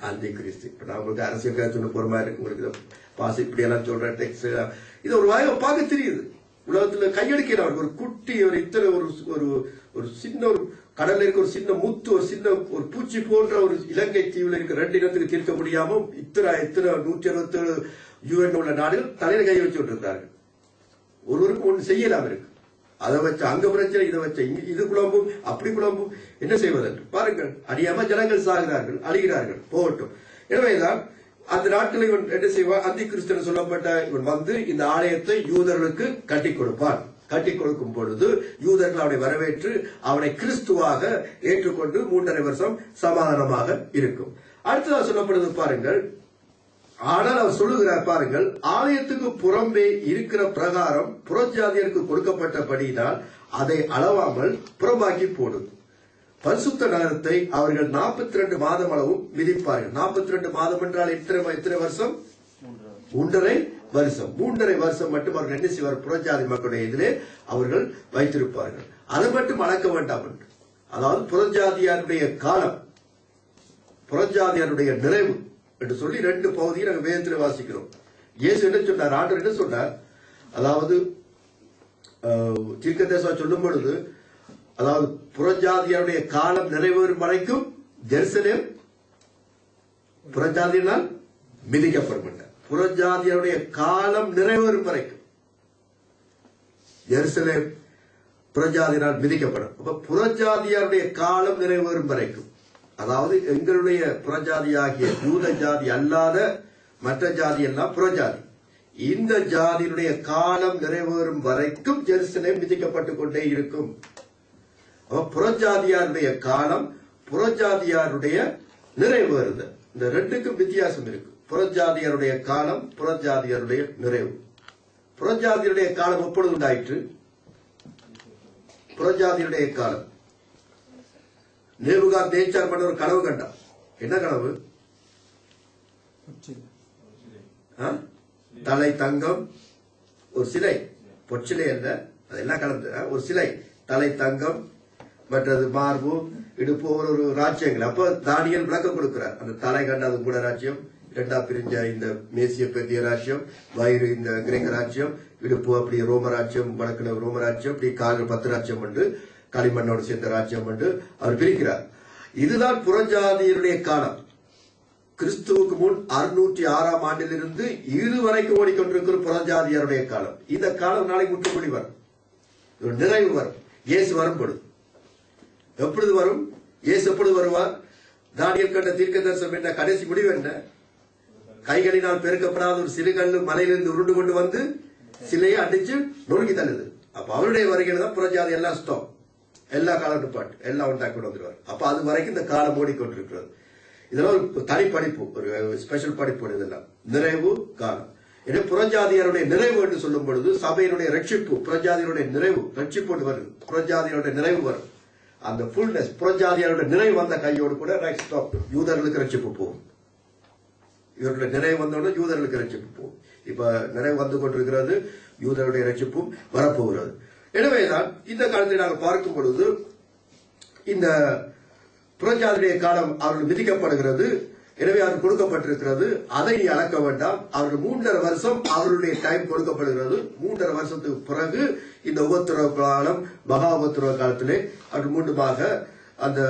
அந்தி கிறிஸ்து. இப்ப நான் உங்களுக்கு அரசியல் கருத்து பொறுமா இருக்கு, உங்களுக்கு பாசி இப்படி எல்லாம் சொல்றேன், டெக்ஸ்ட் இது ஒரு வாயை பார்க்க தெரியுது. உலகத்துல கையெடுக்கிறார் ஒரு குட்டி, ஒரு இத்தனை ஒரு சின்ன ஒரு கடல்ல இருக்க ஒரு சின்ன முத்து, ஒரு சின்ன ஒரு பூச்சி போன்ற ஒரு இலங்கை தீவுல இருக்க 2 இனத்துக்கு தீர்க்க முடியாம இத்தனை 167 UN உள்ள நாடுகள் தலையில கை வச்சு விட்டுருக்கார்கள். ஒருவருக்கு ஒன்று செய்யலாம் இருக்கு. அதை வச்ச அங்க பிரச்சனை, இதை வச்ச இது குழம்பும் அப்படி குழம்பும், என்ன செய்வதென்று பாருங்கள். அறியாம ஜனங்கள் சாகிறார்கள், அழிகிறார்கள், போகட்டும். எனவேதான் அந்த நாட்களை இவன் என்ன செய்வான், அந்தி கிறிஸ்தன் சொல்லப்பட்ட இவன் வந்து இந்த ஆலயத்தை யூதர்களுக்கு கட்டி கொடுப்பான். கட்டி கொடுக்கும் பொழுது யூதர்கள் அவனை வரவேற்று அவனை கிறிஸ்துவாக ஏற்றுக்கொண்டு 3.5 வருஷம் சமாதானமாக இருக்கும். அடுத்ததாக சொல்லப்படுது பாருங்கள். ஆனால் அவர் சொல்லுகிறார் பாருங்கள், ஆலயத்துக்கு புறம்பே இருக்கிற பிரகாரம் புறஜாதியருக்கு கொடுக்கப்பட்டபடியினால் அதை அளவாமல் புறம்பாக்கி போடும். பரிசுத்த நகரத்தை அவர்கள் 42 மாதம் அளவும் மிதிப்பார்கள். 42 மாதம் என்றால் எத்தனை வருஷம்? 3.5 வருஷம். 3.5 வருஷம் மட்டும் அவர்கள் என்ன செய்வார்? புறஜாதி மக்களுடைய இதிலே அவர்கள் வைத்திருப்பார்கள். அதை மட்டும் அளக்க வேண்டாம் என்று, அதாவது புறஜாதியாருடைய காலம், புறஜாதியாருடைய நிறைவு என்று சொல்லி 2 பகுதியை நாங்கள் வேதத்தில் வாசிக்கிறோம். இயேசு என்ன சொன்னார்? ஆண்டவர் என்ன சொன்னார்? அதாவது தீர்க்கதரிசனா சொல்லும் பொழுது, அதாவது புறஜாதியாருடைய காலம் நிறைவேறும் வரைக்கும் ஜெருசலேம் புறஜாதியினால் மிதிக்கப்படும். புறஜாதியாருடைய காலம் நிறைவேறும் வரைக்கும் ஜெருசலேம் புறஜாதியினால் மிதிக்கப்படும். அப்ப புறஜாதியாருடைய காலம் நிறைவேறும் வரைக்கும், அதாவது எங்களுடைய புறஜாதியாகிய யூத ஜாதி அல்லாத மற்ற ஜாதி எல்லாம் புறஜாதி, இந்த ஜாதியினுடைய காலம் நிறைவேறும் வரைக்கும் ஜெருசலேம் மிதிக்கப்பட்டுக் கொண்டே இருக்கும். புறஜாதியாருடைய காலம், புறஜாதியாருடைய நிறைவேறுதல், இந்த 2க்கும் வித்தியாசம் இருக்கு. புறஜாதியருடைய காலம், புறஜாதியருடைய நிறைவு. புறஜாதியருடைய காலம் எப்பொழுது உண்டாயிற்று? புறஜாதியருடைய காலம் நேபுகாத்நேச்சார் பண்ண ஒரு கனவு கண்டான். என்ன கனவு? தலை தங்கம், ஒரு சிலை, பொற்சிலை அல்ல, அதெல்லாம் கலந்து ஒரு சிலை, தலை தங்கம், மற்றது மார்பு, இடுப்பு, ஒரு ராஜ்யங்கள். அப்ப தானியல் விளக்கம் கொடுக்கிறார். அந்த தலை கண்டாது கூட ராஜ்யம், இரண்டா பிரிஞ்ச இந்த மேசிய பெரிய ராஜ்யம், வயிறு இந்த கிரேக்க ராஜ்யம், இடுப்பு அப்படி ரோம ராஜ்யம், வடக்குல ரோம ராஜ்யம், இப்படி காலில் 10 ராஜ்யம் உண்டு, களிமண்ணோடு சேர்ந்த ராஜ்யம் உண்டு, அவர் பிரிக்கிறார். இதுதான் புறஜாதியருடைய காலம். கிறிஸ்துவுக்கு முன் 606ஆம் ஆண்டிலிருந்து இதுவரைக்கும் ஓடிக்கொண்டிருக்கிற புறஜாதியருடைய காலம். இந்த காலம் நாளை முற்றுப்புள்ளி வரும், ஒரு நிறைவு வரும். இயேசு வரும்பொழுது எப்பொழுது வரும்? இயேசு எப்பொழுது வருவார்? தானியேல் கண்ட தீர்க்க தரிசனம் என்ன? கடைசி முடிவு என்ன? கைகளினால் பெருக்கப்படாத ஒரு சிறுகல்லு மலையிலிருந்து உருண்டு கொண்டு வந்து சிலையை அடிச்சு நொறுக்கி தள்ளுது. அப்ப அவருடைய வருகையில தான் புறஜாதி எல்லாம் ஸ்டாப், எல்லா காலம் நிப்பாட்டு, எல்லாம் உண்டாக்கி கொண்டு வந்துருவார். அப்ப அது வரைக்கும் இந்த காலம் ஓடிக்கொண்டிருக்கிறது. இதெல்லாம் ஒரு தனி படிப்பு, ஒரு ஸ்பெஷல் படிப்பு. இதெல்லாம் நிறைவு காலம். எனவே புறஜாதியருடைய நிறைவு என்று சொல்லும் பொழுது சபையினுடைய ரட்சிப்பு, புறஜாதியருடைய நிறைவு, ரட்சிப்பு வருது, புறஜாதியருடைய நிறைவு வரும். அந்த ஃபுல்னஸ், புறஜாதியருடைய நிறைவு வந்த கையோடு கூட ஸ்டாப், யூதர்களுக்கு ரட்சிப்பு போகும். இவர்களுடைய நிறைவு வந்தோட யூதர்களுக்கு ரட்சிப்பு போகும். இப்ப நிறைவு வந்து கொண்டிருக்கிறது, யூதருடைய ரட்சிப்பும் வரப்போகிறது. எனவேதான் இந்த காலத்தில் நாங்கள் பார்க்கும் பொழுது இந்த புறஜாதியுடைய காலம் அவர்கள் விதிக்கப்படுகிறது. எனவே அவர்கள் கொடுக்கப்பட்டிருக்கிறது. அதை நீ அளக்க வேண்டாம். அவர்கள் 3.5 வருஷம் அவர்களுடைய டைம் கொடுக்கப்படுகிறது. 3.5 வருஷத்துக்கு பிறகு இந்த உபத்திரவ காலம், மகா உபத்திரவ காலத்திலே அவர்கள் மீண்டுமாக அந்த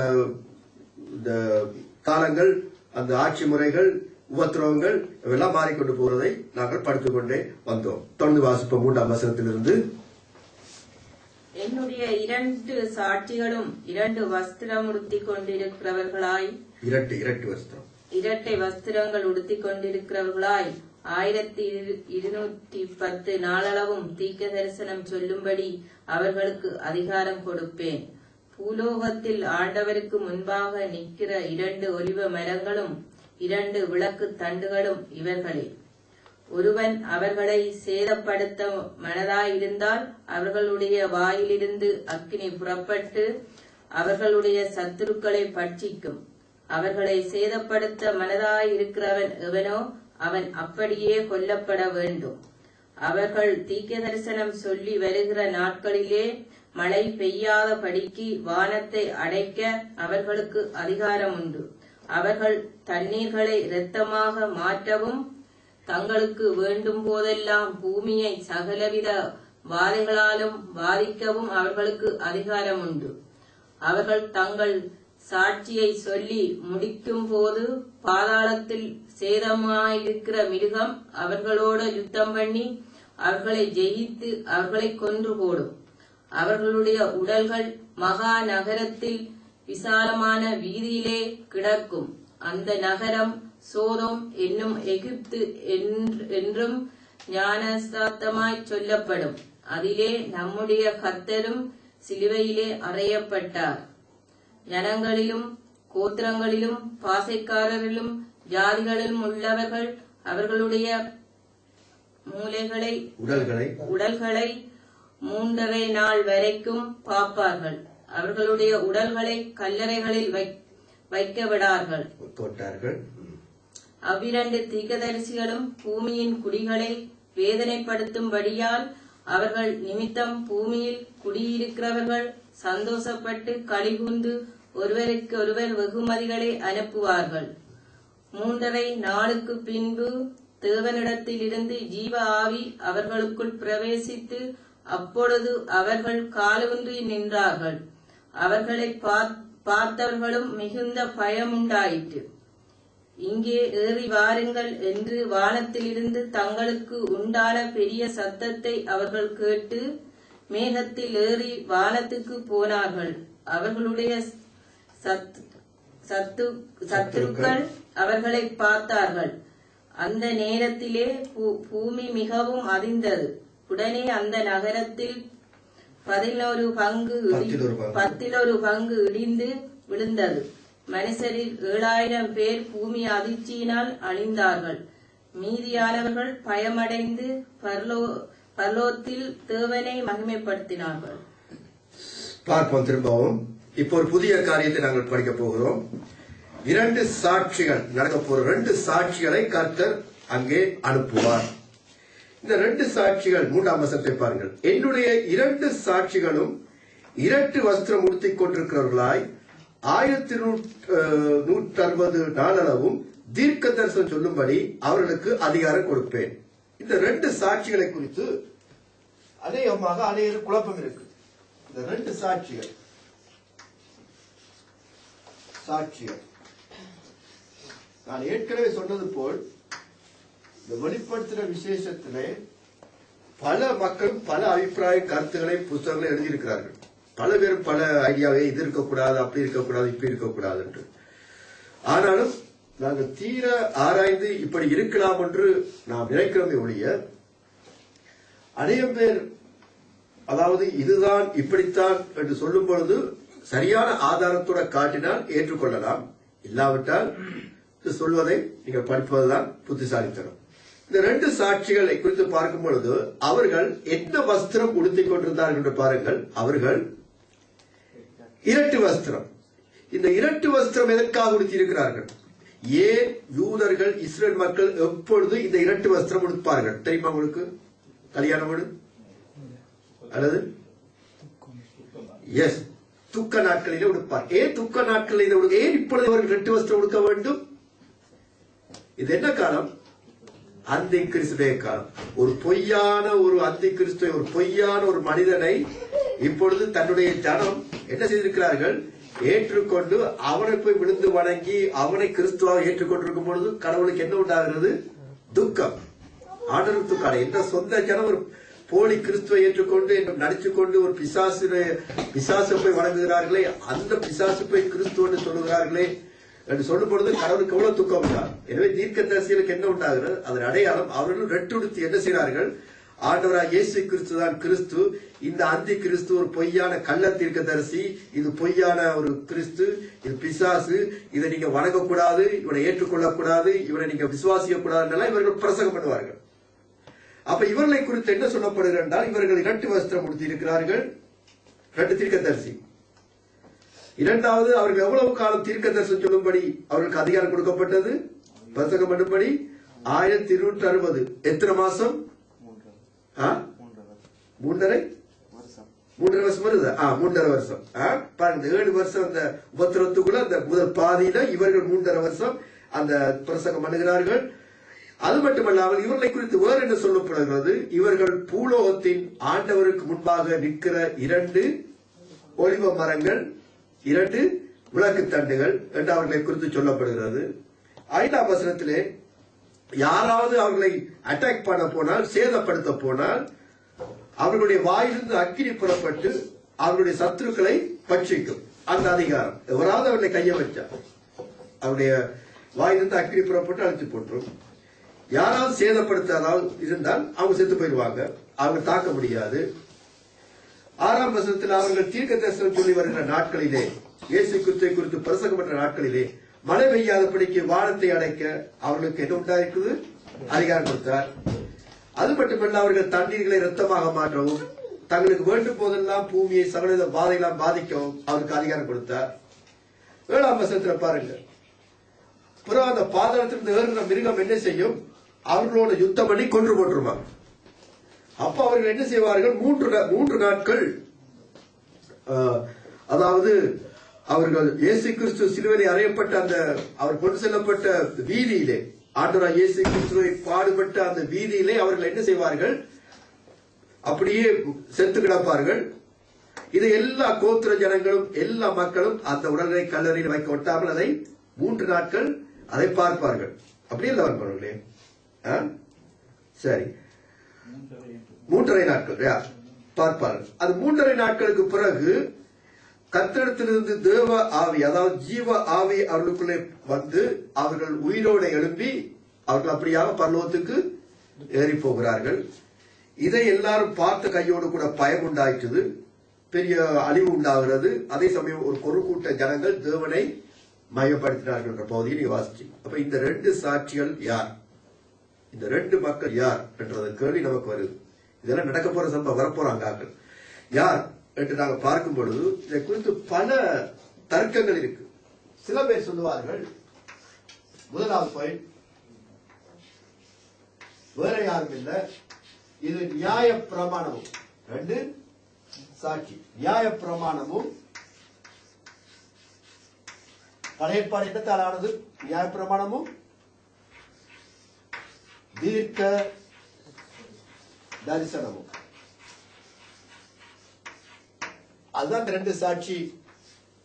காலங்கள், அந்த ஆட்சி முறைகள், உபத்திரவங்கள் இவெல்லாம் மாறிக்கொண்டு போவதை நாங்கள் படித்துக் கொண்டே வந்தோம். தொடர்ந்து வாசிப்போம் 3ஆம் வசனத்திலிருந்து.
என்னுடைய 2 சாட்சிகளும் 2 வஸ்திரம் உடுத்திக் கொண்டிருக்கிறவர்களாய், இரட்டை வஸ்திரங்கள் உடுத்திக் கொண்டிருக்கிறவர்களாய் 1210 நாளளவும் தீர்க்க தரிசனம் சொல்லும்படி அவர்களுக்கு அதிகாரம் கொடுப்பேன். பூலோகத்தில் ஆண்டவருக்கு முன்பாக நிற்கிற 2 ஒலிவ மரங்களும் 2 விளக்கு தண்டுகளும் இவர்களே. ஒருவன் அவர்களை சேதப்படுத்த மனதாயிருந்தால் அவர்களுடைய வாயிலிருந்து அக்கினி புறப்பட்டு அவர்களுடைய சத்துருக்களை பட்சிக்கும். அவர்களை சேதப்படுத்த மனதாயிருக்கிறவன் எவனோ அவன் அப்படியே கொல்லப்பட வேண்டும். அவர்கள் தீர்க்க தரிசனம் சொல்லி வருகிற நாட்களிலே மழை பெய்யாத படிக்கு வானத்தை அடைக்க அவர்களுக்கு அதிகாரம் உண்டு. அவர்கள் தண்ணீர்களை இரத்தமாக மாற்றவும் தங்களுக்கு வேண்டும் போதெல்லாம் பூமியை சகலவித வாதைகளாலும் பாதிக்கவும் அவர்களுக்கு அதிகாரம் உண்டு. அவர்கள் தங்கள் சாட்சியை சொல்லி முடிக்கும் போது பாதாளத்தில் சேதமாயிருக்கிற மிருகம் அவர்களோடு யுத்தம் பண்ணி அவர்களை ஜெயித்து அவர்களை கொன்று போடும். அவர்களுடைய உடல்கள் மகா நகரத்தில் விசாலமான வீதியிலே கிடக்கும். அந்த நகரம் சோதோம் என்னும் எகிப்து என்றும் ஞானஸ்தாத்தமாய் சொல்லப்படும். அதிலே நம்முடைய கர்த்தரும் சிலுவையிலே அறையப்பட்டார். ஜனங்களிலும் கோத்திரங்களிலும் பாசைக்காரரிலும் ஜாதிகளிலும் உள்ளவர்கள் அவர்களுடைய உடல்களை 3.5 நாள் வரைக்கும் பார்ப்பார்கள். அவர்களுடைய உடல்களை கல்லறைகளில் வைக்க விடார்கள். அவ்விரண்டு தீர்க்கதரிசிகளும் பூமியின் குடிகளை வேதனைப்படுத்தும்படியால் அவர்கள் நிமித்தம் பூமியில் குடியிருக்கிறவர்கள் சந்தோஷப்பட்டு களிகூர்ந்து ஒருவருக்கு ஒருவர் வெகுமதிகளை அனுப்புவார்கள். 3.5 நாளுக்கு பின்பு தேவனிடத்தில் இருந்து ஜீவ ஆவி அவர்களுக்குள் பிரவேசித்து அப்பொழுது அவர்கள் காலூன்றி நின்றார்கள். அவர்களை பார்த்தவர்களும் மிகுந்த பயம் உண்டாயிற்று. இங்கே ஏறி வாருங்கள் என்று வானத்திலிருந்து தங்களுக்கு உண்டான பெரிய சத்தத்தை அவர்கள் கேட்டு மேகத்தில் ஏறி வானத்துக்கு போனார்கள். அவர்களுடைய சத்துருக்கள் அவர்களை பார்த்தார்கள். அந்த நேரத்திலே பூமி மிகவும் அதிர்ந்தது. உடனே அந்த நகரத்தில் 11 பங்கு இடிந்து விழுந்தது. மனுஷரில் 7000 பேர் பூமி அதிர்ச்சியினால் அழிந்தார்கள். மீதியானவர்கள் பயமடைந்து பரலோகத்தில் தேவனை மகிமைப்படுத்தினார்கள்.
பார்ப்போம் திரும்பவும். இப்போ ஒரு புதிய காரியத்தை நாங்கள் படிக்க போகிறோம். 2 சாட்சிகள் நடக்க போற 2 சாட்சிகளை கர்த்தர் அங்கே அனுப்புவார். இந்த 2 சாட்சிகள் 3ஆம் வசனத்தை பாருங்கள். என்னுடைய 2 சாட்சிகளும் இரட்டு வஸ்திரம் உடுத்திக் கொண்டிருக்கிறவர்களாய் 1160 நாளளவும் தீர்க்க தரிசனம் சொல்லும்படி அவர்களுக்கு அதிகாரம் கொடுப்பேன். இந்த 2 சாட்சிகளை குறித்து அநேகமாக அநேக குழப்பம் இருக்கு. இந்த 2 சாட்சிகள் நான் ஏற்கனவே சொன்னது போல் இந்த வெளிப்படுத்தின விசேஷத்திலே பல மக்கள் பல அபிப்பிராய கருத்துக்களை புத்தகங்களை எழுதியிருக்கிறார்கள். பல பேரும் பல ஐடியாவே இது இருக்கக்கூடாது, அப்படி இருக்கக்கூடாது, இப்படி இருக்கக்கூடாது என்று. ஆனாலும் நாங்கள் தீர ஆராய்ந்து இப்படி இருக்கலாம் என்று நாம் நினைக்கிறோமே ஒழிய அநேக பேர் அதாவது இதுதான் இப்படித்தான் என்று சொல்லும் பொழுது சரியான ஆதாரத்தோட காட்டினால் ஏற்றுக்கொள்ளலாம். இல்லாவிட்டால் சொல்வதை நீங்கள் படிப்பதுதான் புத்திசாலித்தனம். இந்த 2 சாட்சிகளை குறித்து பார்க்கும் பொழுது அவர்கள் என்ன வஸ்திரம் உடுத்திக் கொண்டிருந்தார்கள் என்று பாருங்கள். அவர்கள் இரட்டு வஸ்திரம். இந்த இரட்டு வஸ்திரம் எதற்காக உடுத்தி இருக்கிறார்கள்? ஏன் யூதர்கள் இஸ்ரேல் மக்கள் எப்பொழுது இந்த இரட்டு வஸ்திரம் உடுப்பார்கள் தெரியுமா உங்களுக்கு? கல்யாணம் அல்லது எஸ் துக்க நாட்களிலே உடுப்பார். ஏன் துக்க நாட்களில் ஏன் இப்பொழுது அவர்கள் இரட்டு வஸ்திரம் உடுக்க வேண்டும்? இது என்ன காலம்? அந்தி கிறிஸ்துடைய காலம். ஒரு பொய்யான ஒரு அந்தி கிறிஸ்துவை, ஒரு பொய்யான ஒரு மனிதனை இப்பொழுது தன்னுடைய ஜனம் என்ன செய்திருக்கிறார்கள்? ஏற்றுக்கொண்டு அவனை போய் விழுந்து வணங்கி அவனை கிறிஸ்துவாக ஏற்றுக்கொண்டிருக்கும் பொழுது கடவுளுக்கு என்ன உண்டாகிறது? துக்கம். ஆண்டவர் துக்கம். என்ற சொந்த ஜனம் ஒரு போலி கிறிஸ்துவை ஏற்றுக்கொண்டு நடிச்சு கொண்டு ஒரு பிசாசு போய் வணங்குகிறார்களே, அந்த பிசாசு போய் கிறிஸ்துவ சொல்லுகிறார்களே என்று சொல்லும் பொழுது கடவுளுக்கு எவ்வளவு துக்கம் உண்டாகும். எனவே தீர்க்கதரிசிகளுக்கு என்ன உண்டாகிறது? அதன் அடையாளம் அவர்கள் ரெட்டுடுத்தி என்ன செய்கிறார்கள்? ஆண்டவராக இயேசு கிறிஸ்து தான் கிறிஸ்து, இந்த அந்தி கிறிஸ்து ஒரு பொய்யான கள்ள தீர்க்கதரிசி, இது பொய்யான ஒரு கிறிஸ்து, இது பிசாசு, இதை நீங்க வணங்கக்கூடாது, இவனை ஏற்றுக்கொள்ளக்கூடாது, இவனை நீங்க விசுவாசிக்க கூடாதுன்னு இவர்கள் பிரசங்கம் பண்ணுவார்கள். அப்ப இவர்களை குறித்து என்ன சொல்லப்படுகிறது என்றால் இவர்கள் இரட்டு வஸ்திரம் உடுத்தி இருக்கிறார்கள். 2 தீர்க்கதரிசி. இரண்டாவது, அவர்கள் எவ்வளவு காலம் தீர்க்க தரிசனம் சொல்லும்படி அவர்களுக்கு அதிகாரம் கொடுக்கப்பட்டது? பிரசங்கம் பண்ணும்படி 1260. எத்தனை மாசம்? 3.5 வருஷம் வருது. 3.5 வருஷம். பாருங்க, 7 வருஷம் அந்த உபத்திரத்துக்குள்ள அந்த முதல் பாதியில இவர்கள் 3.5 வருஷம் அந்த பிரசங்கம் பண்ணுகிறார்கள். அது மட்டுமல்லாமல் இவர்களை குறித்து வேறு என்ன சொல்லப்படுகிறது? இவர்கள் பூலோகத்தின் ஆண்டவருக்கு முன்பாக நிற்கிற 2 ஒலிவ மரங்கள், 2 விளக்கு தண்டுகள் என்று அவர்களை குறித்து சொல்லப்படுகிறது. 5ஆம் வசனத்திலே யாராவது அவர்களை அட்டாக் பண்ண போனால், சேதப்படுத்த போனால், அவர்களுடைய வாயிலிருந்து அக்கினி புறப்பட்டு அவருடைய சத்துருக்களை பட்சிக்கும். அந்த அதிகாரம் எவராவது அவர்களை கைய வச்சா அவருடைய வாயிலிருந்து அக்கினி புறப்பட்டு அழிச்சு போட்டுரும். யாராவது சேதப்படுத்தாதாவது இருந்தால் அவங்க செத்து போயிடுவாங்க, அவங்க தாக்க முடியாது. 6ஆம் வசனத்தில் அவர்கள் தீர்க்க தரிசனம் சொல்லி வருகிற நாட்களிலே, இயேசு கிறிஸ்துவை குறித்து பிரசங்கம் பண்ற நாட்களிலே மழை பெய்யாதபடிக்கு வானத்தை அடைக்க அவர்களுக்கு என்ன உண்டாயிருக்குது? அதிகாரம் கொடுத்தார். அது மட்டுமல்ல, அவர்கள் தண்ணீர்களை இரத்தமாக மாற்றவும், தங்களுக்கு வேண்டும் போதெல்லாம் பூமியை சகல பாதையெல்லாம் பாதிக்கவும் அவருக்கு அதிகாரம் கொடுத்தார். 7ஆம் வசனத்தில் பாருங்க, பிறகு அந்த பாதாளத்திலிருந்து ஏறுகிற மிருகம் என்ன செய்யும்? அவர்களோட யுத்தம் பண்ணி கொன்று போட்டுருமா. அப்ப அவர்கள் என்ன செய்வார்கள்? 3 நாட்கள், அதாவது அவர்கள் இயேசு கிறிஸ்து சிலுவையிலே அறையப்பட்ட அந்த அவர் கொண்டு செல்லப்பட்ட வீதியிலே, ஆண்டவராய் இயேசு கிறிஸ்துவை பாடுபட்ட அந்த வீதியிலே அவர்கள் என்ன செய்வார்கள்? அப்படியே செத்து கிடப்பார்கள். இது எல்லா கோத்திர ஜனங்களும் எல்லா மக்களும் அந்த உடலை கல்லறையில் வைக்க ஒட்டாமல் அதை 3 நாட்கள் அதை பார்ப்பார்கள். அப்படியே இல்லை பார்ப்பார்களே. சரி, 3.5 நாட்கள் பார்ப்பார்கள். அது 3.5 நாட்களுக்கு பிறகு கர்த்தரிடத்திலிருந்து தேவ ஆவி, அதாவது ஜீவ ஆவி அவர்களுக்குள்ளே வந்து அவர்கள் உயிரோடு எழும்பி அவர்கள் அப்படியாக பரலோகத்துக்கு ஏறி போகிறார்கள். இதை எல்லாரும் பார்த்த கையோடு கூட பயம் உண்டாயிற்று, பெரிய அழிவு உண்டாகிறது. அதே சமயம் ஒரு கூட்ட ஜனங்கள் தேவனை மையப்படுத்தினார்கள் என்ற பகுதியை நீங்க வாசிச்சீங்க. அப்ப இந்த ரெண்டு சாட்சிகள் யார், இந்த ரெண்டு மக்கள் யார் என்றது கேள்வி நமக்கு வருது. இதெல்லாம் நடக்க போற சம்பவம், வரப்போறாங்க ஆக்கள் யார் என்று நாங்க பார்க்கும் பொழுது இதை குறித்து பல தர்க்கங்கள் இருக்கு. சில பேர் சொல்லுவார்கள், முதலாவது பாயிண்ட் வேற யாரும் இல்ல, இது நியாய பிரமாணமும். ரெண்டு சாட்சி, நியாய பிரமாணமும். பழைய ஏற்பாடு என்னத்தால் ஆனது? நியாய பிரமாணமும் தீர்க்க தரிசனமும். அதுதான் இந்த ரெண்டு சாட்சி.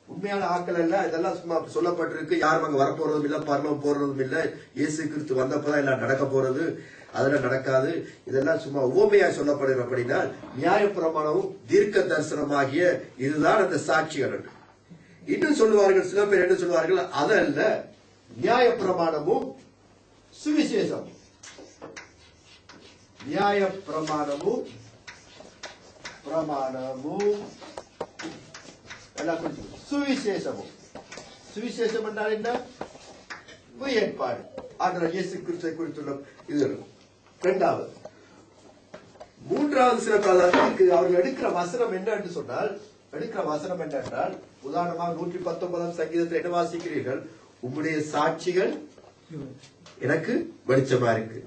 உண்மையான ஆக்கள் அல்ல, இதெல்லாம் சும்மா சொல்லப்பட்டிருக்கு. யாரும் அங்க வரப்போறதும் இல்ல, பரலோகம் போறதும் இல்ல, இயேசு கிறிஸ்து வந்தப்பதான் எல்லாம் நடக்க போறது, அதெல்லாம் நடக்காது. இதெல்லாம் சும்மா உவமையா சொல்லப்படுகிறபடினா நியாய பிரமாணமும் தீர்க்க தரிசனமாகிய இதுதான் அந்த சாட்சிகள். இன்னும் சொல்லுவார்கள், சில பேர் என்ன சொல்லுவார்கள், அதல்ல நியாய பிரமாணமும் சுவிசேஷம். நியாய பிரமாணமும் சுவிசேஷமும். சுவிசேஷம் என்றால் என்ன? புதிய ஏற்பாடு, ஆண்டவர் இயேசு கிறிஸ்துவை குறித்துள்ள இது. இரண்டாவது. மூன்றாவது சில அவர்கள் எடுக்கிற வசனம் என்ன என்று சொன்னால், எடுக்கிற வசனம் என்னென்றால், உதாரணமாக 119 சங்கீதத்தில் என்ன வாசிக்கிறீர்கள்? உம்முடைய சாட்சிகள் எனக்கு வெளிச்சமா இருக்கு,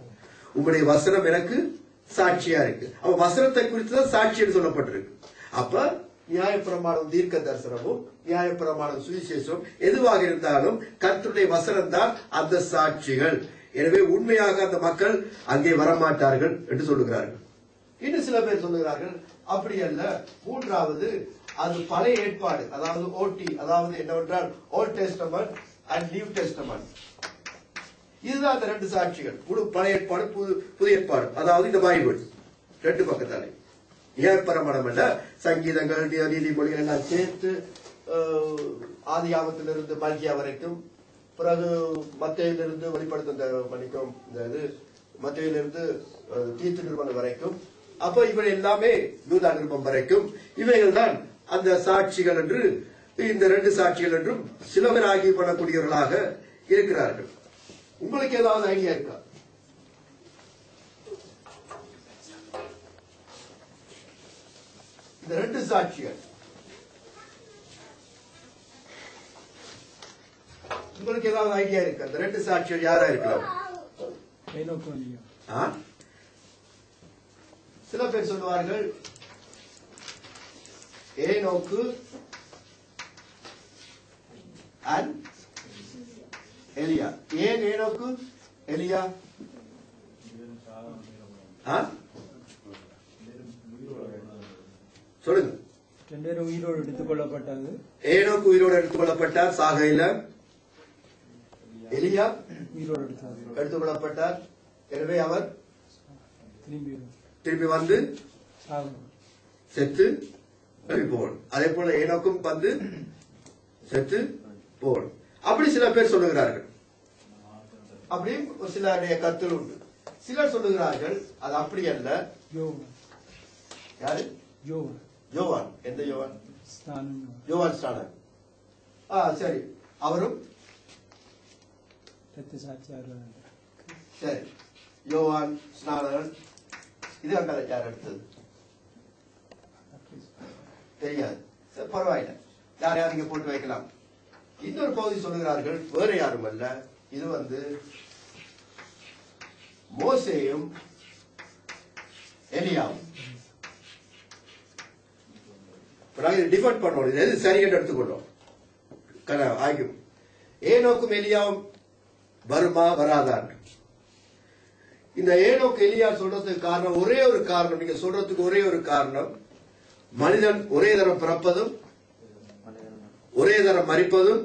உம்முடைய வசனம் எனக்கு சாட்சியா இருக்கு. அப்ப வசனத்தை குறித்துதான் சாட்சியம் சொல்லப்பட்டிருக்கு. அப்ப நியாயப்பிரமாணம் தீர்க்க தரிசனமும் நியாயப்பிரமாணம் சுவிசேஷம் எதுவாக இருந்தாலும் கர்த்தருடைய வசனம் தான் அந்த சாட்சிகள். எனவே உண்மையாக அந்த மக்கள் அங்கே வரமாட்டார்கள் என்று சொல்லுகிறார்கள். இன்னும் சில பேர் சொல்லுகிறார்கள், அப்படி அல்ல, மூன்றாவது அது பழைய ஏற்பாடு, அதாவது ஓடி, அதாவது என்னவென்றால் Old Testament and New Testament. இதுதான் அந்த ரெண்டு சாட்சிகள். பழைய ஏற்பாடு, புதிய ஏற்பாடு, அதாவது இந்த பைபிள் ரெண்டு பக்கத்தாலே. நியாயப்பிரமாணம் அல்ல, சங்கீதங்கள் நீதிமொழிகள் எல்லாம் சேர்த்து ஆதியாகத்திலிருந்து மல்கியா வரைக்கும், பிறகு மத்தேயிலிருந்து வெளிப்படுத்த மணிக்கும் இந்த இது மத்தேயிலிருந்து தீத்து நிருபம் வரைக்கும், அப்ப இவை எல்லாமே யூதா நிருபம் வரைக்கும் இவைகள் தான் அந்த சாட்சிகள் என்று, இந்த ரெண்டு சாட்சிகள் என்றும் சில பேர் ஆகிய பண்ணக்கூடியவர்களாக இருக்கிறார்கள். உங்களுக்கு ஏதாவது ஐடியா இருக்கா? இந்த ரெண்டு சாட்சிகள் உங்களுக்கு ஏதாவது ஐடியா இருக்கு? அந்த ரெண்டு சாட்சிகள் யாரா இருக்கலாம்? சில பேர் சொல்லுவார்கள் ஏனோக்கு and எலியா. ஏன் ஏனோக்கு எலியா? சொல்லுங்க.
ரெண்டு பேரும் உயிரோடு எடுத்துக் கொள்ளப்பட்டாங்க.
ஏனோக்கு உயிரோடு எடுத்துக் கொள்ளப்பட்டார் சாகையில, எலியா
உயிரோடு
எடுத்துக் கொள்ளப்பட்டார். எனவே அவர் திரும்பி வந்து செத்து போகணும். அதே போல ஏனோக்கும் வந்து செத்து போகணும். அப்படி சில பேர் சொல்லுகிறார்கள். அப்படியும் ஒரு சிலருடைய கருத்தில் உண்டு. சிலர் சொல்லுகிறார்கள் அது அப்படி அல்ல. யாரு? யோவான். எந்த யோவான்? யோவான் ஸ்நானன். சரி, அவரும் சரி, யோவான் ஸ்நானன். இது அங்க யார் எடுத்தது தெரியாது, பரவாயில்ல, யார் யார் இங்க போட்டு வைக்கலாம். இன்னொரு பகுதி சொல்லுகிறார்கள் வேற யாரும் அல்ல, இது வந்து மோசேயும் எலியாவும். டிஃபெண்ட் பண்ணோம், இது எது சரி என்று எடுத்துக்கொள்ளும். ஆகும் ஏனோக்கும் எலியாவும் வருமா வராதான். இந்த ஏனோக்கு எலியா சொல்றதுக்கு காரணம் ஒரே ஒரு காரணம், நீங்க சொல்றதுக்கு ஒரே ஒரு காரணம், மனிதன் ஒரே தரம் பிறப்பதும் ஒரே தரம் மரிப்பதும்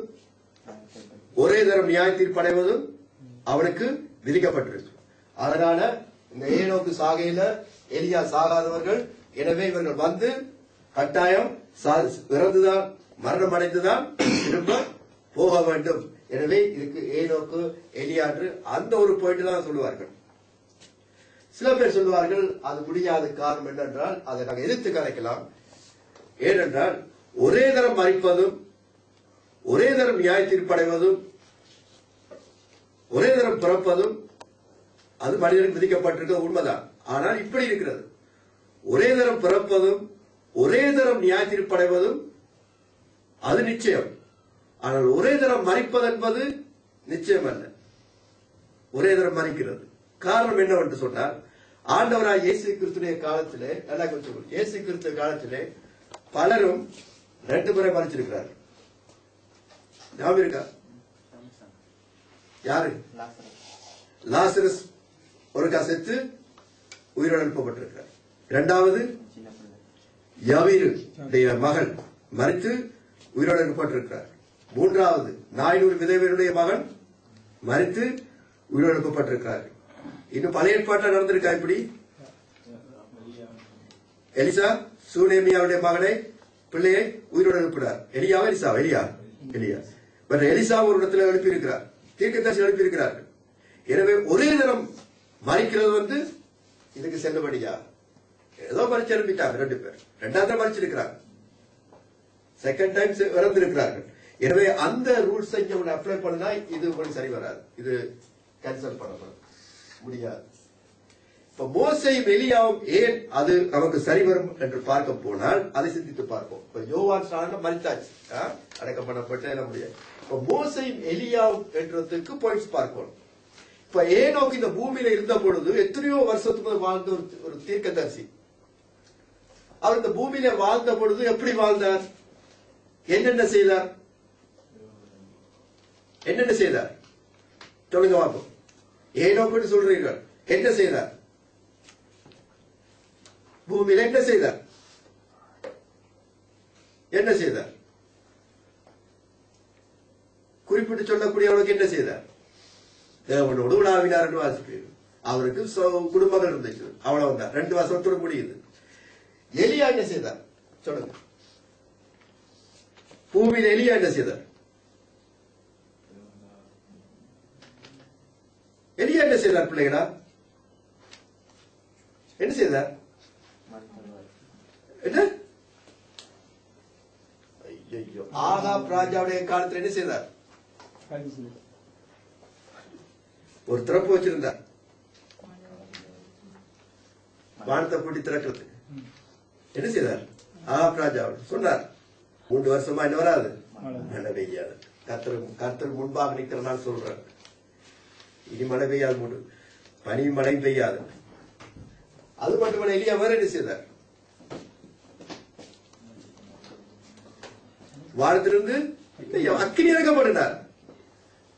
ஒரே தரம் நியாய தீர்ப்படைவதும் அவனுக்கு விதிக்கப்பட்டிருக்கு. அதனால இந்த ஏனோக்கு சாகையில எலியா சாகாதவர்கள், எனவே இவர்கள் வந்து கட்டாயம் இறந்துதான் மரணம் அடைந்துதான் திரும்ப போக வேண்டும். எனவே இதுக்கு ஏனோக்கு எலியான்று அந்த ஒரு பாயிண்ட் தான் சொல்லுவார்கள். சில பேர் சொல்லுவார்கள் அது முடியாத காரணம் என்னென்றால் அதை நாங்கள் எதிர்த்து கலைக்கலாம். ஏனென்றால் ஒரே தரம் மறிப்பதும் ஒரே தரம் நியாய தீர்ப்படைவதும் ஒரே தரம் பிறப்பதும் அது மனிதனுக்கு விதிக்கப்பட்டிருக்க உண்மைதான். ஆனால் இப்படி இருக்கிறது, ஒரே தரம் பிறப்பதும் ஒரே தரம் நியாய தீர்ப்படைவதும் அது நிச்சயம். ஆனால் ஒரே தரம் மறிப்பது என்பது நிச்சயம் அல்ல. ஒரே தரம் மறிக்கிறது. காரணம் என்னவென்று சொன்னால், ஆண்டவராய் இயேசு கிறிஸ்துடைய காலத்திலே, நல்லா கொஞ்சம் இயேசு கிறிஸ்துவ காலத்திலே பலரும் 2 முறை மறிச்சிருக்கிறார். ஞாபகம் இருக்கா? யாரு? லாசரஸ் ஒருக்கா செத்து உயிரோடு எழுப்பப்பட்டிருக்கிறார். 2வது யவீரு மகள் மறித்து உயிரோடு எழுப்பப்பட்டிருக்கிறார். 3வது நாயினூர் விதவையுடைய மகன் மறித்து உயிரோடு எழுப்பப்பட்டிருக்கிறார். இன்னும் பழைய ஏற்பாட்டில் நடந்திருக்கா இப்படி? எலிசா சூனேமியாவுடைய மகனை பிள்ளையை உயிரோடு எழுப்பினார். எலியாவா எலிசாவா? எலியா. எலிசா ஒரு இடத்துல எழுப்பி இருக்கிறார், தீர்க்கதரிசி எழுப்பி இருக்கிறார்கள். எனவே ஒரே தரம் மறிக்கிறது இதுக்கு செல்லுபடியா? ஏதோ மறிச்சு எழுப்பிட்டாங்க 2 பேர், 2வது தரம் மறிச்சிருக்கிறாங்க, செகண்ட் டைம் இறந்திருக்கிறார்கள். எனவே அந்த ரூல்ஸ் இங்க அப்ளை பண்ணா இது உங்களுக்கு சரி வராது, இது கேன்சல் பண்ணப்படும் முடியாது. இப்ப மோசையும் எலியாவும் ஏன் அது நமக்கு சரி வரும் என்று பார்க்க போனால் அதை சிந்தித்து பார்ப்போம். இப்ப யோவான் ஸ்நானம் மறித்தாச்சு, அடக்கம் பண்ணப்பட்டு எல்லாம் முடியாது. இப்ப மோசையும் எலியாவும் என்றதுக்கு பாயிண்ட்ஸ் பார்க்கணும். இப்ப ஏனோக்கு இந்த பூமியில இருந்த பொழுது எத்தனையோ வருஷத்துக்கு வாழ்ந்த ஒரு தீர்க்கதரிசி. அவர் இந்த பூமியில வாழ்ந்த பொழுது எப்படி வாழ்ந்தார்? என்னென்ன செய்தார்? என்னென்ன செய்தார் சொல்லுங்க பார்ப்போம். ஏனோக்குன்னு சொல்றீர்கள், என்ன செய்தார்? பூமியில என்ன செய்தார்? என்ன செய்தார்? குறிப்பிட்டு சொல்லக்கூடியவர்களுக்கு என்ன செய்தார்? தேவனோடு உலாவினார் என்று வாசிப்பீர்கள். அவருக்கு குடும்பங்கள் இருந்துச்சு, அவ்வளவுதான். 2 வருஷத்தோடு முடியுது. எலியா என்ன செய்தார் சொல்லுங்க. பூமியில எலியா என்ன செய்தார்? எலியா என்ன செய்தார் பிள்ளைகளா? என்ன செய்தார்? என்ன? ஐயோ, ஆகாப் ராஜாவுடைய காலத்தில் என்ன செய்தார்? ஒரு திறப்பு வச்சிருந்தார், வானத்தை பூட்டி திறக்கிறது. என்ன செய்தார்? ஆகாப் ராஜா சொன்னார், 3 வருஷமா என்ன வராது, மழை பெய்யாது. கர்த்தர் முன்பாக நிற்கிறனால் சொல்றார், இனி மழை பெய்யாது, பனி மழை பெய்யாது. அது மட்டுமல்ல, எலியா வேற என்ன செய்தார்? வானத்திலிருந்து அக்கினி இறக்கப்பட்டார்.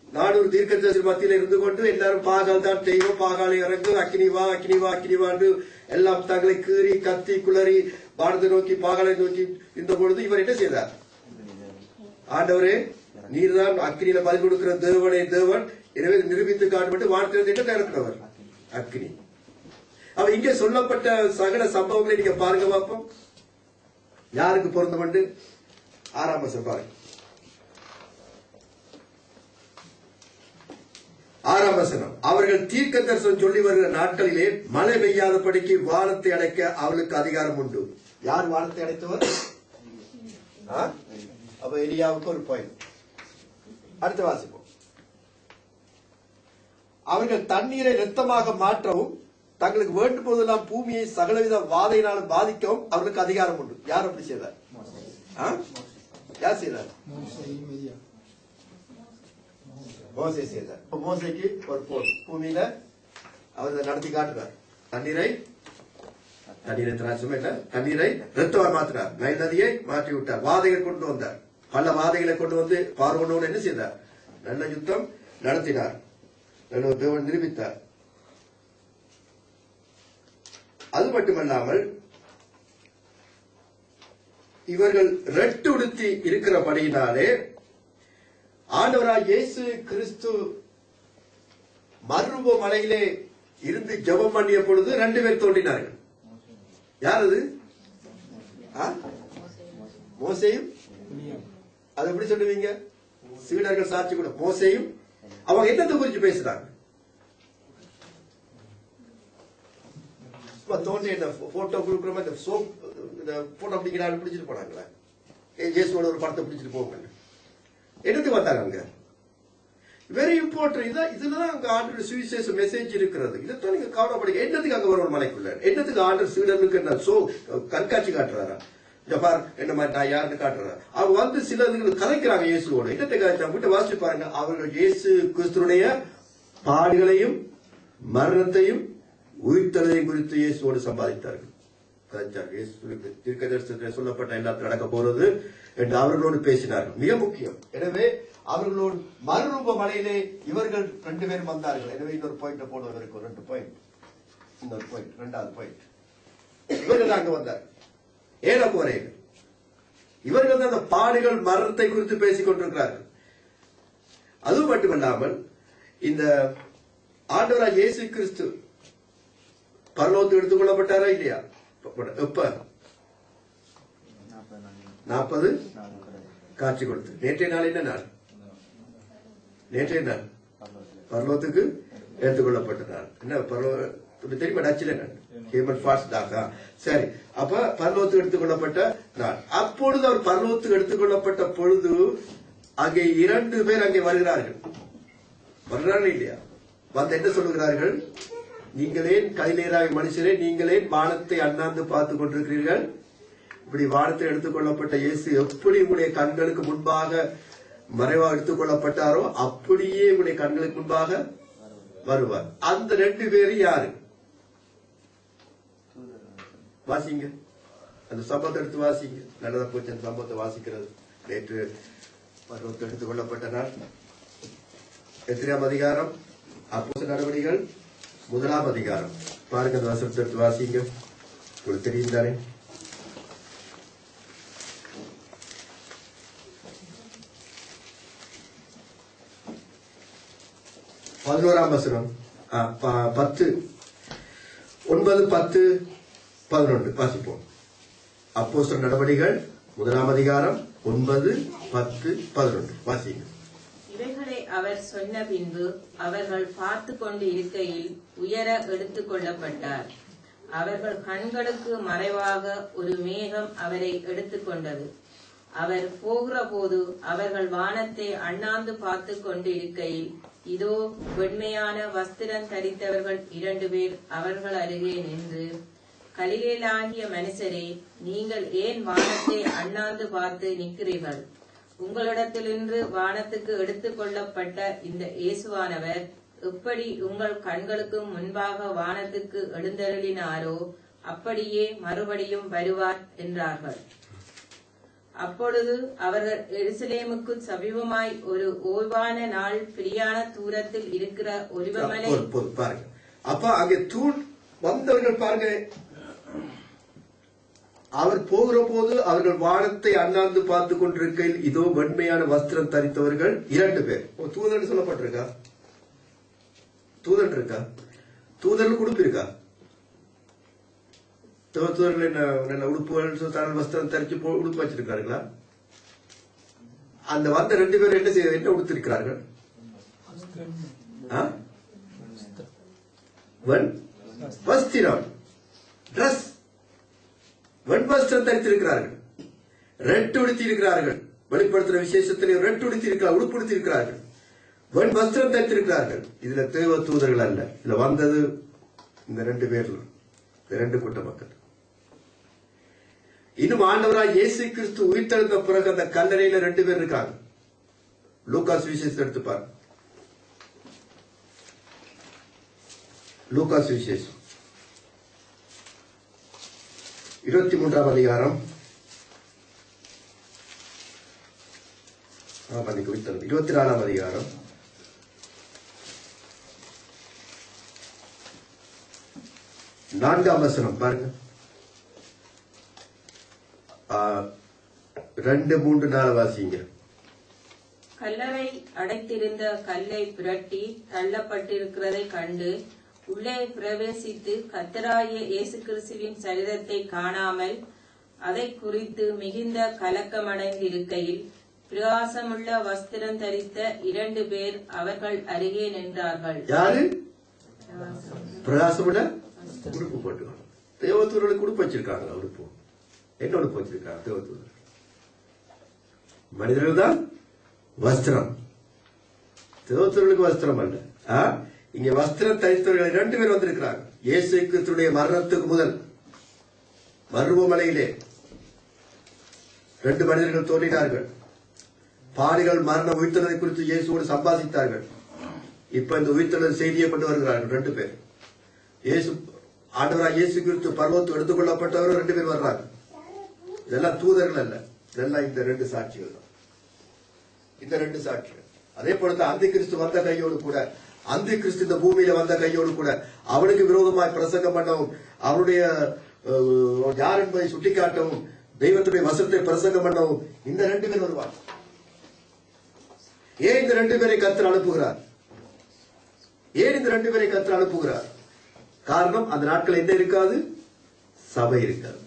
400 தீர்க்கதரிசி மத்தியில இருந்து கொண்டு எல்லாரும் பாகால் தான் தெய்வம், பாகாலை இறங்கு, அக்கினி வா அக்கினி வா அக்கினி வாண்டு எல்லாம் தங்களை கீறி கத்தி குளறி வானத்தை நோக்கி பாகாலை நோக்கி இந்த பொழுது இவர் என்ன செய்தார்? ஆண்டவரே, நீர்தான் அக்கினியில பதில் கொடுக்கிற தேவனே தேவன், எனவே நிரூபித்து காட்டுப்பட்டு வானத்திலிருந்து என்ன இறக்குறவர்? அக்கினி. அவ இங்கே சொல்லப்பட்ட சகல சம்பவங்களை நீங்க பாருங்க பார்ப்போம், யாருக்கு பொருந்தம் என்று. 6ஆம் வசனம் பாருங்க. 6ஆம் வசனம், அவர்கள் தீர்க்க தரிசனம் சொல்லி வருகிற நாட்களிலே மழை பெய்யாதபடிக்கு வானத்தை அடைக்க அவளுக்கு அதிகாரம் உண்டு. யார் வானத்தை அடைத்தவர்? அப்ப எலியாவுக்கு ஒரு பாயிண்ட். அடுத்த வாசிப்போம். அவர்கள் தண்ணீரை இரத்தமாக மாற்றவும் தங்களுக்கு வேண்டும் போதெல்லாம் பூமியை சகலவித வாதையினாலும் பாதிக்கவும் அவர்களுக்கு அதிகாரம் உண்டு. யார் அப்படி செய்தார்? யார் செய்தார்? மோசே செய்தார். மோசைக்கு ஒரு போர் பூமியில அவர் நடத்தி காட்டுறார். தண்ணீரை திராட்சமே இல்ல, தண்ணீரை ரத்தமா மாற்றினார். நைல் நதியை மாற்றி விட்டார். வாதைகள் கொண்டு வந்தார். பல வாதைகளை கொண்டு வந்து பார்வோனோடு என்ன செய்தார்? நல்ல யுத்தம் நடத்தினார். தேவன் நிரூபித்தார். அது மட்டுமல்லாமல் இவர்கள் ரெட்டு உடுத்தி இருக்கிறபடியினாலே ஆண்டவராய் இயேசு கிறிஸ்து மருவ மலையிலே இருந்து ஜெபம் பண்ணிய பொழுது 2 பேர் தோன்றினார்கள். யார் அது? மோசேயும். அது எப்படி சொல்லுவீங்க? சீடர்கள் சாட்சி கூட மோசேயும். அவங்க என்னத்தை குறிச்சு பேசுறாங்க? தோன்றி போட்டோ கொடுக்குற மாதிரி போட்டோ பிடிக்கிறாங்க, பிடிச்சிட்டு போனாங்களா? இயேசுவோட ஒரு படத்தை பிடிச்சிட்டு போவாங்க. என்னத்துக்கு வந்தாங்க அங்க? Very important. இதுலதான் அங்க ஆண்டர் சுவிசேஷ மெசேஜ் இருக்கிறது. இதைத்தான் நீங்க கவலைப்படுங்க. என்னத்துக்கு அங்க வர ஒரு மலைக்குள்ள? என்னத்துக்கு ஆண்டர் சீடனுக்கு என்ன கண்காட்சி காட்டுறாரா? இந்த பார் என்ன மாதிரி நான் யாருன்னு காட்டுறாரு. அவங்க வந்து சில கதைக்கிறாங்க இயேசுவோட. என்னத்தை கதைச்சாங்க? வீட்டை வாசிச்சு பாருங்க. அவர்கள் இயேசு கிறிஸ்துடைய பாடுகளையும் மரணத்தையும் உயிர்த்தலையும் குறித்து இயேசுவோடு சம்பாதித்தார்கள், கதைச்சார்கள். இயேசுக்கு தீர்க்கதரிசனத்தில் சொல்லப்பட்ட எல்லாத்தையும் நடக்க போறது என்று அவர்களோடு பேசினார்கள். மிக முக்கியம். எனவே அவர்களோடு மறுரூப மலையிலே இவர்கள் 2 பேரும் வந்தார்கள். எனவே இன்னொரு பாயிண்ட் போடுவதற்கு 2 பாயிண்ட், இன்னொரு பாயிண்ட், 2வது பாயிண்ட். இவர்கள் அங்க வந்தார்கள். ஏனப்போ வரையில் இவர்கள் தான் அந்த பாடுகள் மரணத்தை குறித்து பேசிக் கொண்டிருக்கிறார்கள். அது மட்டுமல்லாமல் இந்த ஆண்டவராக இயேசு கிறிஸ்து பரலோகத்துக்கு எடுத்துக் கொள்ளப்பட்டாரா இல்லையா? எப்ப? 40 காட்சி கொடுத்து. நேற்றைய நாள் என்ன நாள்? நேற்றைய நாள் பரலோகத்துக்கு எடுத்துக்கொள்ளப்பட்ட நாள். என்ன தெரியுமா? டச்சில் ஹியூமன் ஃபாஸ்ட் டாக்கா? சரி, அப்ப பரலோகத்துக்கு எடுத்துக்கொள்ளப்பட்ட நாள். அப்பொழுது அவர் பரலோகத்துக்கு எடுத்துக்கொள்ளப்பட்ட பொழுது அங்கே 2 பேர் அங்கே வருகிறார்கள். இல்லையா? வந்து என்ன சொல்லுகிறார்கள்? நீங்களே கைலேராய மனுஷரே, நீங்களே வானத்தை அண்ணாந்து பார்த்து கொண்டிருக்கிறீர்கள். இப்படி வானத்தை எடுத்துக்கொள்ளப்பட்ட இயேசு எப்படி உங்களுடைய கண்களுக்கு முன்பாக மறைவாக எடுத்துக் கொள்ளப்பட்டாரோ அப்படியே உங்களுடைய கண்களுக்கு முன்பாக வருவார். அந்த 2 பேரும் யாரு? வாசிங்க, அந்த சம்பவத்தை எடுத்து வாசிங்க. நல்லதா போச்சு அந்த சம்பவத்தை வாசிக்கிறது. நேற்று பருவத்தை எடுத்துக் கொள்ளப்பட்ட நாள். எத்தனாம் அதிகாரம்? அப்போஸ்தலர் நடவடிக்கைகள் 1ஆம் அதிகாரம். பாருங்க, அந்த வசனத்தை எடுத்து வாசிங்க. உங்களுக்கு தெரியும் தானே? பதினோராம் வசனம் 10, 9, 10, 11 வாசிப்போம். அப்போஸ்தலர் நடவடிக்கைகள் 1ஆம் அதிகாரம் 9, 10, 11 வாசிங்க.
இவைகளை அவர் சொன்ன பின்பு அவர்கள் பார்த்து கொண்டு இருக்கையில் உயர எடுத்துக் கொள்ளப்பட்டார். அவர்கள் கண்களுக்கு மறைவாக ஒரு மேகம் அவரை எடுத்துக் கொண்டது. அவர் போகிற போது அவர்கள் வானத்தை அண்ணாந்து பார்த்து கொண்டு இருக்கையில் இதோ வெண்மையான வஸ்திரம் தரித்தவர்கள் 2 பேர் அவர்கள் அருகே நின்று, கலிலேயராகிய மனுஷரே, நீங்கள் ஏன் வானத்தை அண்ணாந்து பார்த்து நிற்கிறீர்கள்? உங்களிடத்திலிருந்து வானத்துக்கு எடுத்துக் கொள்ளப்பட்ட இந்த இயேசுவானவர் எப்படி உங்கள் கண்களுக்கு முன்பாக வானத்துக்கு எழுந்தருளினாரோ அப்படியே மறுபடியும் வருவார் என்றார்கள். அப்பொழுது அவர்கள் எருசலேமுக்கு சமீபமாய் ஒரு ஓய்வான நாள் பிரியான தூரத்தில் இருக்கிற ஒலிவமலை.
பாருங்க, அப்ப அங்கே தூண் வந்தவர்கள் பாருங்க, அவர் போகிற போது அவர்கள் வானத்தை அண்ணாந்து பார்த்து கொண்டிருக்கையில் இதோ வெண்மையான வஸ்திரம் தரித்தவர்கள் 2 பேர். தூதன் சொல்லப்பட்டிருக்கா? தூதன் இருக்கா? தூதர்கள் உடுப்பு இருக்கா? தூதர்கள் என்ன உடுப்புகள் தனல் வஸ்திரம் தரிச்சு உடுப்பு வச்சிருக்காருங்களா? அந்த வந்த 2 பேர் என்ன உடுத்திருக்கிறார்கள்? வஸ்திரம், டிரஸ், வெண்வஸ்திரம் தரித்திருக்கிறார்கள். ரெட் உடுத்தி இருக்கிறார்கள். வெளிப்படுத்துற விசேஷத்திலே ரெட் உடுத்தி இருக்கிறார், உடுப்பு உடுத்தி இருக்கிறார்கள். வெண் வஸ்திரம் தரித்திருக்கிறார்கள். இதுல தேவ தூதர்கள் அல்ல. இதுல வந்தது இந்த 2 பேர்ல 2 கூட்ட மக்கள். இன்னும் ஆண்டவராய் இயேசு கிறிஸ்து உயிர்த்தெழுந்த பிறகு அந்த கல்லறையில 2 பேர் இருக்காங்க. லூகாஸ் விசேஷத்தை எடுத்துப்பார். லூகாஸ் விசேஷம் 23ஆம் அதிகாரம் 24ஆம் அதிகாரம் 4ஆம் வசனம் பாருங்க. 2, 3, 4 வாசிங்க.
கல்லறை அடைத்திருந்த கல்லை புரட்டி தள்ளப்பட்டிருக்கிறதை கண்டு உள்ளே பிரவேசித்து கர்த்தராகிய இயேசு கிறிஸ்துவின் சரீரத்தை காணாமல் அதை குறித்து மிகுந்த கலக்கமடைந்திருக்கையில் பிரகாசமுள்ள வஸ்திரம் தரித்த 2 பேர் அவர்கள் அருகே நின்றார்கள்.
யாரு? பிரகாசமுள்ள உடுப்பு போட்டுக்காங்க. தேவதூதர்களுக்கு உடுப்பு வச்சிருக்காங்க. உடுப்பு என்ன உடுப்பு வச்சிருக்காங்க? தேவதூதர்கள் மனிதர்கள் தான் வஸ்திரம். தேவத்தர்களுக்கு வஸ்திரம் அல்ல. இங்க வஸ்திரம் தரித்தவர்கள் 2 பேர் வந்திருக்கிறாங்க. இயேசு கிறிஸ்துடைய மரணத்துக்கு முதல் மருவமலையிலே 2 மனிதர்கள் தோன்றினார்கள். பாடுகள் மரண உயிர்த்தலை குறித்து இயேசுவோடு சம்பாதித்தார்கள். இப்ப இந்த உயிர்த்தல் செய்தியை கொண்டு வருகிறார்கள் 2 பேர். இயேசு ஆண்டவராக இயேசு கிறிஸ்து பர்வத்து எடுத்துக் கொள்ளப்பட்டவர்கள் 2 பேர் வர்றாங்க. இதெல்லாம் தூதர்கள் அல்ல, இதெல்லாம் இந்த 2 சாட்சிகள் தான். இந்த 2 சாட்சிகள். அதே போலதான் அந்த கிறிஸ்து வந்த கையோடு கூட, அந்த கிறிஸ்து இந்த பூமியில வந்த கையோடு கூட அவனுக்கு விரோதமாய் பிரசங்கம் பண்ணவும், அவனுடைய யார் என்பதை சுட்டிக்காட்டவும், தெய்வத்துடைய வசனத்தை பிரசங்கம் பண்ணவும் இந்த 2 பேர் வருவார். ஏன் இந்த 2 பேரை கர்த்தர் அனுப்புகிறார்? ஏன் இந்த 2 பேரை கர்த்தர் அனுப்புகிறார்? காரணம், அந்த நாட்கள் என்ன இருக்காது? சபை இருக்காது.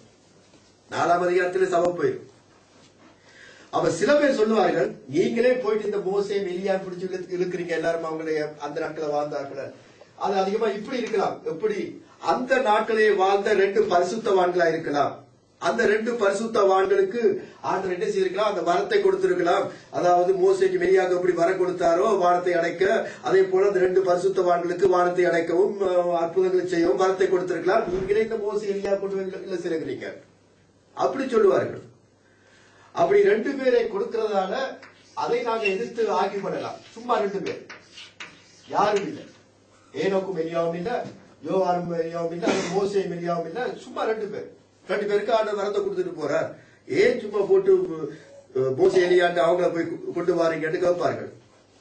4ஆம் அதிகாரத்தில் சபை போயிடும். அப்ப சில பேர் சொல்லுவார்கள், நீங்களே போயிட்டு இந்த மோசேம் எலியா பிடிச்சு இருக்கிறீங்க, எல்லாரும் அவங்களுடைய அந்த நாட்களை வாழ்ந்தார்கள். அது அதிகமா இப்படி இருக்கலாம். எப்படி அந்த நாட்களே வாழ்ந்த 2 பரிசுத்தவான்களா இருக்கலாம். அந்த 2 பரிசுத்தவான்களுக்கு ஆண்டவர் என்ன செய்திருக்கலாம்? அந்த வரத்தை கொடுத்திருக்கலாம். அதாவது மோசேக்கு மெய்யாக எப்படி வர கொடுத்தாரோ வானத்தை அடைக்க, அதே போல அந்த 2 பரிசுத்தவான்களுக்கு வானத்தை அடைக்கவும் அற்புதங்களை செய்யவும் வரத்தை கொடுத்திருக்கலாம். நீங்களே இந்த மோசே எலியா கொண்டு சிறக்கிறீங்க அப்படி சொல்லுவார்கள். அப்படி 2 பேரை கொடுக்கிறதால அதை நாங்க எதிர்த்து ஆக்கி பண்ணலாம். சும்மா 2 பேர், யாரும் இல்லை. ஏனோக்கும் எலியாவும் இல்ல, யோவானும் எலியாவும் இல்ல, மோசேயும் எலியாவும் இல்ல. சும்மா 2 பேர். 2 பேருக்கு ஆண்டவர் வரத்தை கொடுத்துட்டு போறார். ஏன் சும்மா போட்டு மோசே எலியாண்டு அவங்கள போய் கொண்டு வாரீங்கன்னு கேட்பார்கள்.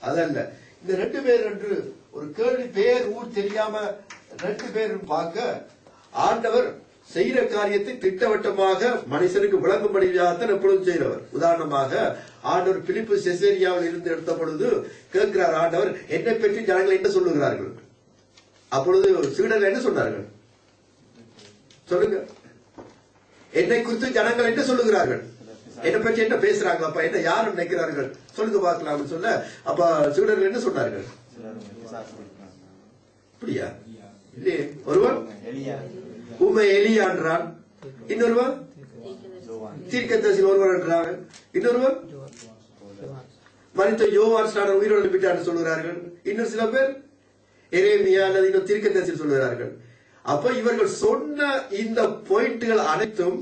அதல்ல, இந்த 2 பேர் என்று ஒரு கேள்வி, பேர் ஊர் தெரியாம 2 பேர் பார்க்க ஆண்டவர் செய்யற காரியத்தை திட்டவட்டமாக மனுஷனுக்கு விளங்கும்படியாகத்தான் எப்பொழுதும் செய்கிறவர். உதாரணமாக ஆண்டவர் பிலிப்பு செசேரியாவில் இருந்து எடுத்த பொழுது கேட்கிறார் ஆண்டவர், என்னை பற்றி ஜனங்கள் என்ன சொல்லுகிறார்கள்? அப்பொழுது சீடர்கள் என்ன சொன்னார்கள்? சொல்லுங்க, என்னை குறித்து ஜனங்கள் என்ன சொல்லுகிறார்கள்? என்னை பற்றி என்ன பேசுறாங்க? அப்ப என்ன யாரும் நினைக்கிறார்கள்? சொல்லுங்க பார்க்கலாம் சொல்ல. அப்ப சீடர்கள் என்ன சொன்னார்கள்? அப்படியா? இல்லையே. ஒருவன் உண்மை எலியான்றான், இன்னொருவன் தீர்க்கதரிசியில் ஒருவன் என்றாங்க, இன்னொருவன் மரித்த யோவான் ஸ்நானன் உயிரோடு விட்டான்னு சொல்லுகிறார்கள். இன்னும் சில பேர் எரேமியா அல்லது இன்னும் தீர்க்கதரிசியில் சொல்லுகிறார்கள். அப்ப இவர்கள் சொன்ன இந்த பாயிண்ட்கள் அனைத்தும்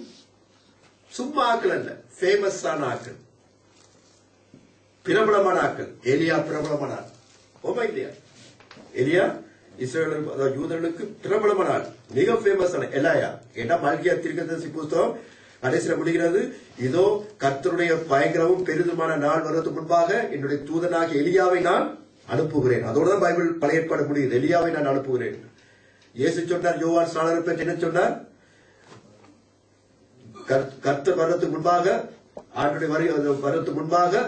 சும்மா ஆக்கள் அல்ல, ஃபேமஸ் ஆன ஆக்கள், பிரபலமான ஆக்கள். எலியா பிரபலமான ஆள். ஓமா இல்லையா? எலியா இஸ்ரேல் யூதர்களுக்கு பிரபலமான ஆள், மிக ஃபேமஸ் ஆன எலாயா. ஏன்னா மல்கியா தீர்க்கதரிசி புஸ்தகம் கடைசியில் முடிகிறது, இதோ கர்த்தருடைய பயங்கரமும் பெரிதுமான நாள் வருவதற்கு முன்பாக என்னுடைய தூதனாகிய எலியாவை நான் அனுப்புகிறேன். அதோடதான் பைபிள் பழைய ஏற்பாடு முடியுது, எலியாவை நான் அனுப்புகிறேன். இயேசு சொன்னார், யோவான் ஸ்நானரை பற்றி என்ன சொன்னார்? கர்த்தர் வருவதற்கு முன்பாக, ஆண்டுடைய வருவதற்கு முன்பாக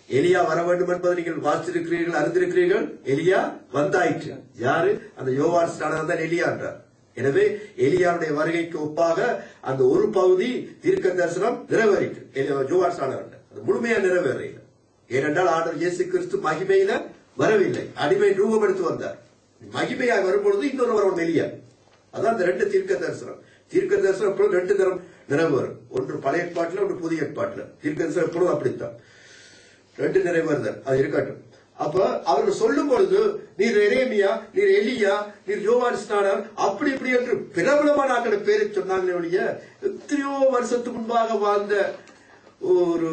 எலியா வர வேண்டும் என்பதை நீங்கள் வாசித்திருக்கிறீர்கள், அறிந்திருக்கிறீர்கள். எலியா வந்தாயிற்று. யாரு? அந்த யோவான் ஸ்நானன் தான் எலியா என்றார். எனவே எலியாவுடைய வருகைக்கு ஒப்பாக அந்த ஒரு பகுதி தீர்க்க தரிசனம் நிறைவேறிட்டு யோவான் ஸ்நானன் அது முழுமையா நிறைவேறவில்லை. ஏனென்றால் ஆண்டவர் இயேசு கிறிஸ்து மகிமையில வரவில்லை, அடிமை ரூபம் எடுத்து வந்தார். மகிமையாக வரும்பொழுது இன்னொரு எலியா. அதான் அந்த 2 தீர்க்க தரிசனம். தீர்க்க தரிசனம் எப்பொழுது 2 தரம் நிறைவேறும், ஒன்று பழைய ஏற்பாட்டில், ஒன்று புதிய ஏற்பாட்டில். தீர்க்க தரிசனம் எப்பொழுதும் அப்படித்தான் 2 நிறைவேறுதல். அது இருக்கட்டும். அப்ப அவர்கள் சொல்லும் பொழுது நீர் எரேமியா, நீர் எலியா, நீர் யோவான் ஸ்நானன் அப்படி இப்படி என்று பிரபலமான ஆக்களை பேரை சொன்னாங்களே ஒழிய, எத்தனையோ வருஷத்துக்கு முன்பாக வாழ்ந்த ஒரு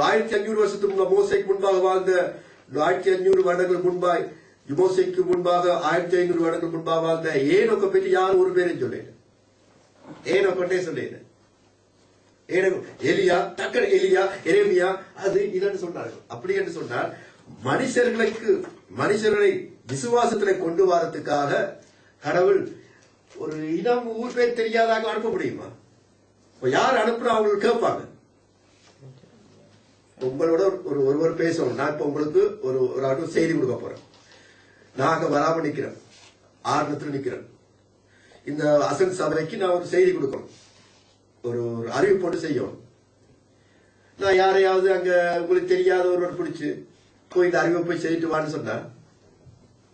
1500 வருஷத்துக்கு முன்பாக, மோசைக்கு முன்பாக வாழ்ந்த 1500 வருடங்கள் முன்பாய், மோசைக்கு முன்பாக 1500 வருடங்கள் முன்பாக வாழ்ந்த ஏனோக்கை பற்றி யாரும் ஒரு பேரையும் சொல்லேன். ஏனோக்கே சொல்லேன். எலியா, டக்கர் எலியா, எரேமியா, அது இதன்னு சொன்னார்கள். அப்படி என்று சொன்னால் மனுஷர்களை விசுவாசத்திலே கொண்டு வரதுக்காக கடவுள் ஒரு இனம் ஊர் பேர் தெரியாதாக அனுப்ப முடியுமா? யார் அனுப்புனா அவங்களுக்கு கேட்பாங்க. உங்களோட ஒருவர் பேசணும். நான் இப்ப உங்களுக்கு ஒரு செய்தி கொடுக்க போறேன். நாங்க வராம நிக்கிறேன், ஆர்வத்தில் நிக்கிறேன். இந்த அசன் சபைக்கு நான் ஒரு செய்தி கொடுக்கணும், ஒரு அறிவிப்போடு செய்யணும். நான் யாரையாவது அங்க உங்களுக்கு தெரியாத ஒருவர் பிடிச்சு போய் இந்த அறிவிப்பை செய்துட்டு வான்னு சொன்னா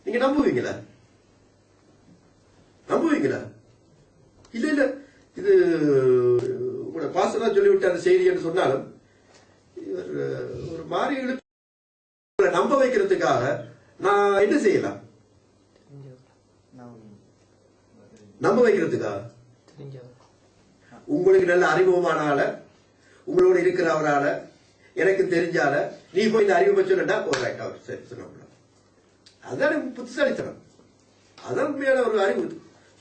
நீங்க நம்புவீங்களா? இல்ல இல்ல, இது உங்களோட பாஸ்டரா சொல்லிவிட்டு அந்த செய்தி என்று சொன்னாலும் ஒரு மாறி இழுத்து நம்ப வைக்கிறதுக்காக நான் என்ன செய்யலாம்? நம்ப வைக்கிறதுக்காக உங்களுக்கு நல்ல அறிமுகமான ஆள, உங்களோட இருக்கிறவரால, எனக்கு தெரிஞ்சால நீ போய் இந்த அறிவு சொன்னா போராட்டா சரி சொன்ன. அதான் புத்திசாலித்தனம். அதான் உண்மையான ஒரு அறிவு.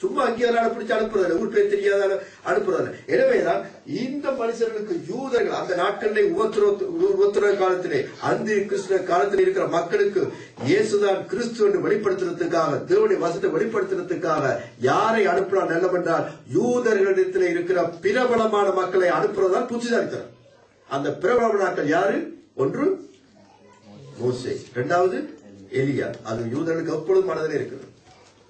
சும்மா அங்கேயால பிடிச்சு அனுப்புறதில்ல, ஊர் பேர் தெரியாத அனுப்புறதில்ல. எனவேதான் இந்த மனுஷர்களுக்கு யூதர்கள் அந்த நாட்களிலே உபத்திரவ காலத்திலே அந்த கிறிஸ்துவ காலத்தில் இருக்கிற மக்களுக்கு இயேசுதான் கிறிஸ்து என்று வெளிப்படுத்துறதுக்காக, தேவனுடைய வசத்தை வெளிப்படுத்துறதுக்காக யாரை அனுப்புறா நல்லவென்றால் யூதர்களிடத்தில் இருக்கிற பிரபலமான மக்களை அனுப்புறதுதான் புத்திசாலித்தனம். அந்த பிரபலமானாக்கள் யாரு? ஒன்று மோசே, இரண்டாவது எலியா. அது யூதர்களுக்கு எப்பொழுதும் மனதில் இருக்கிறது.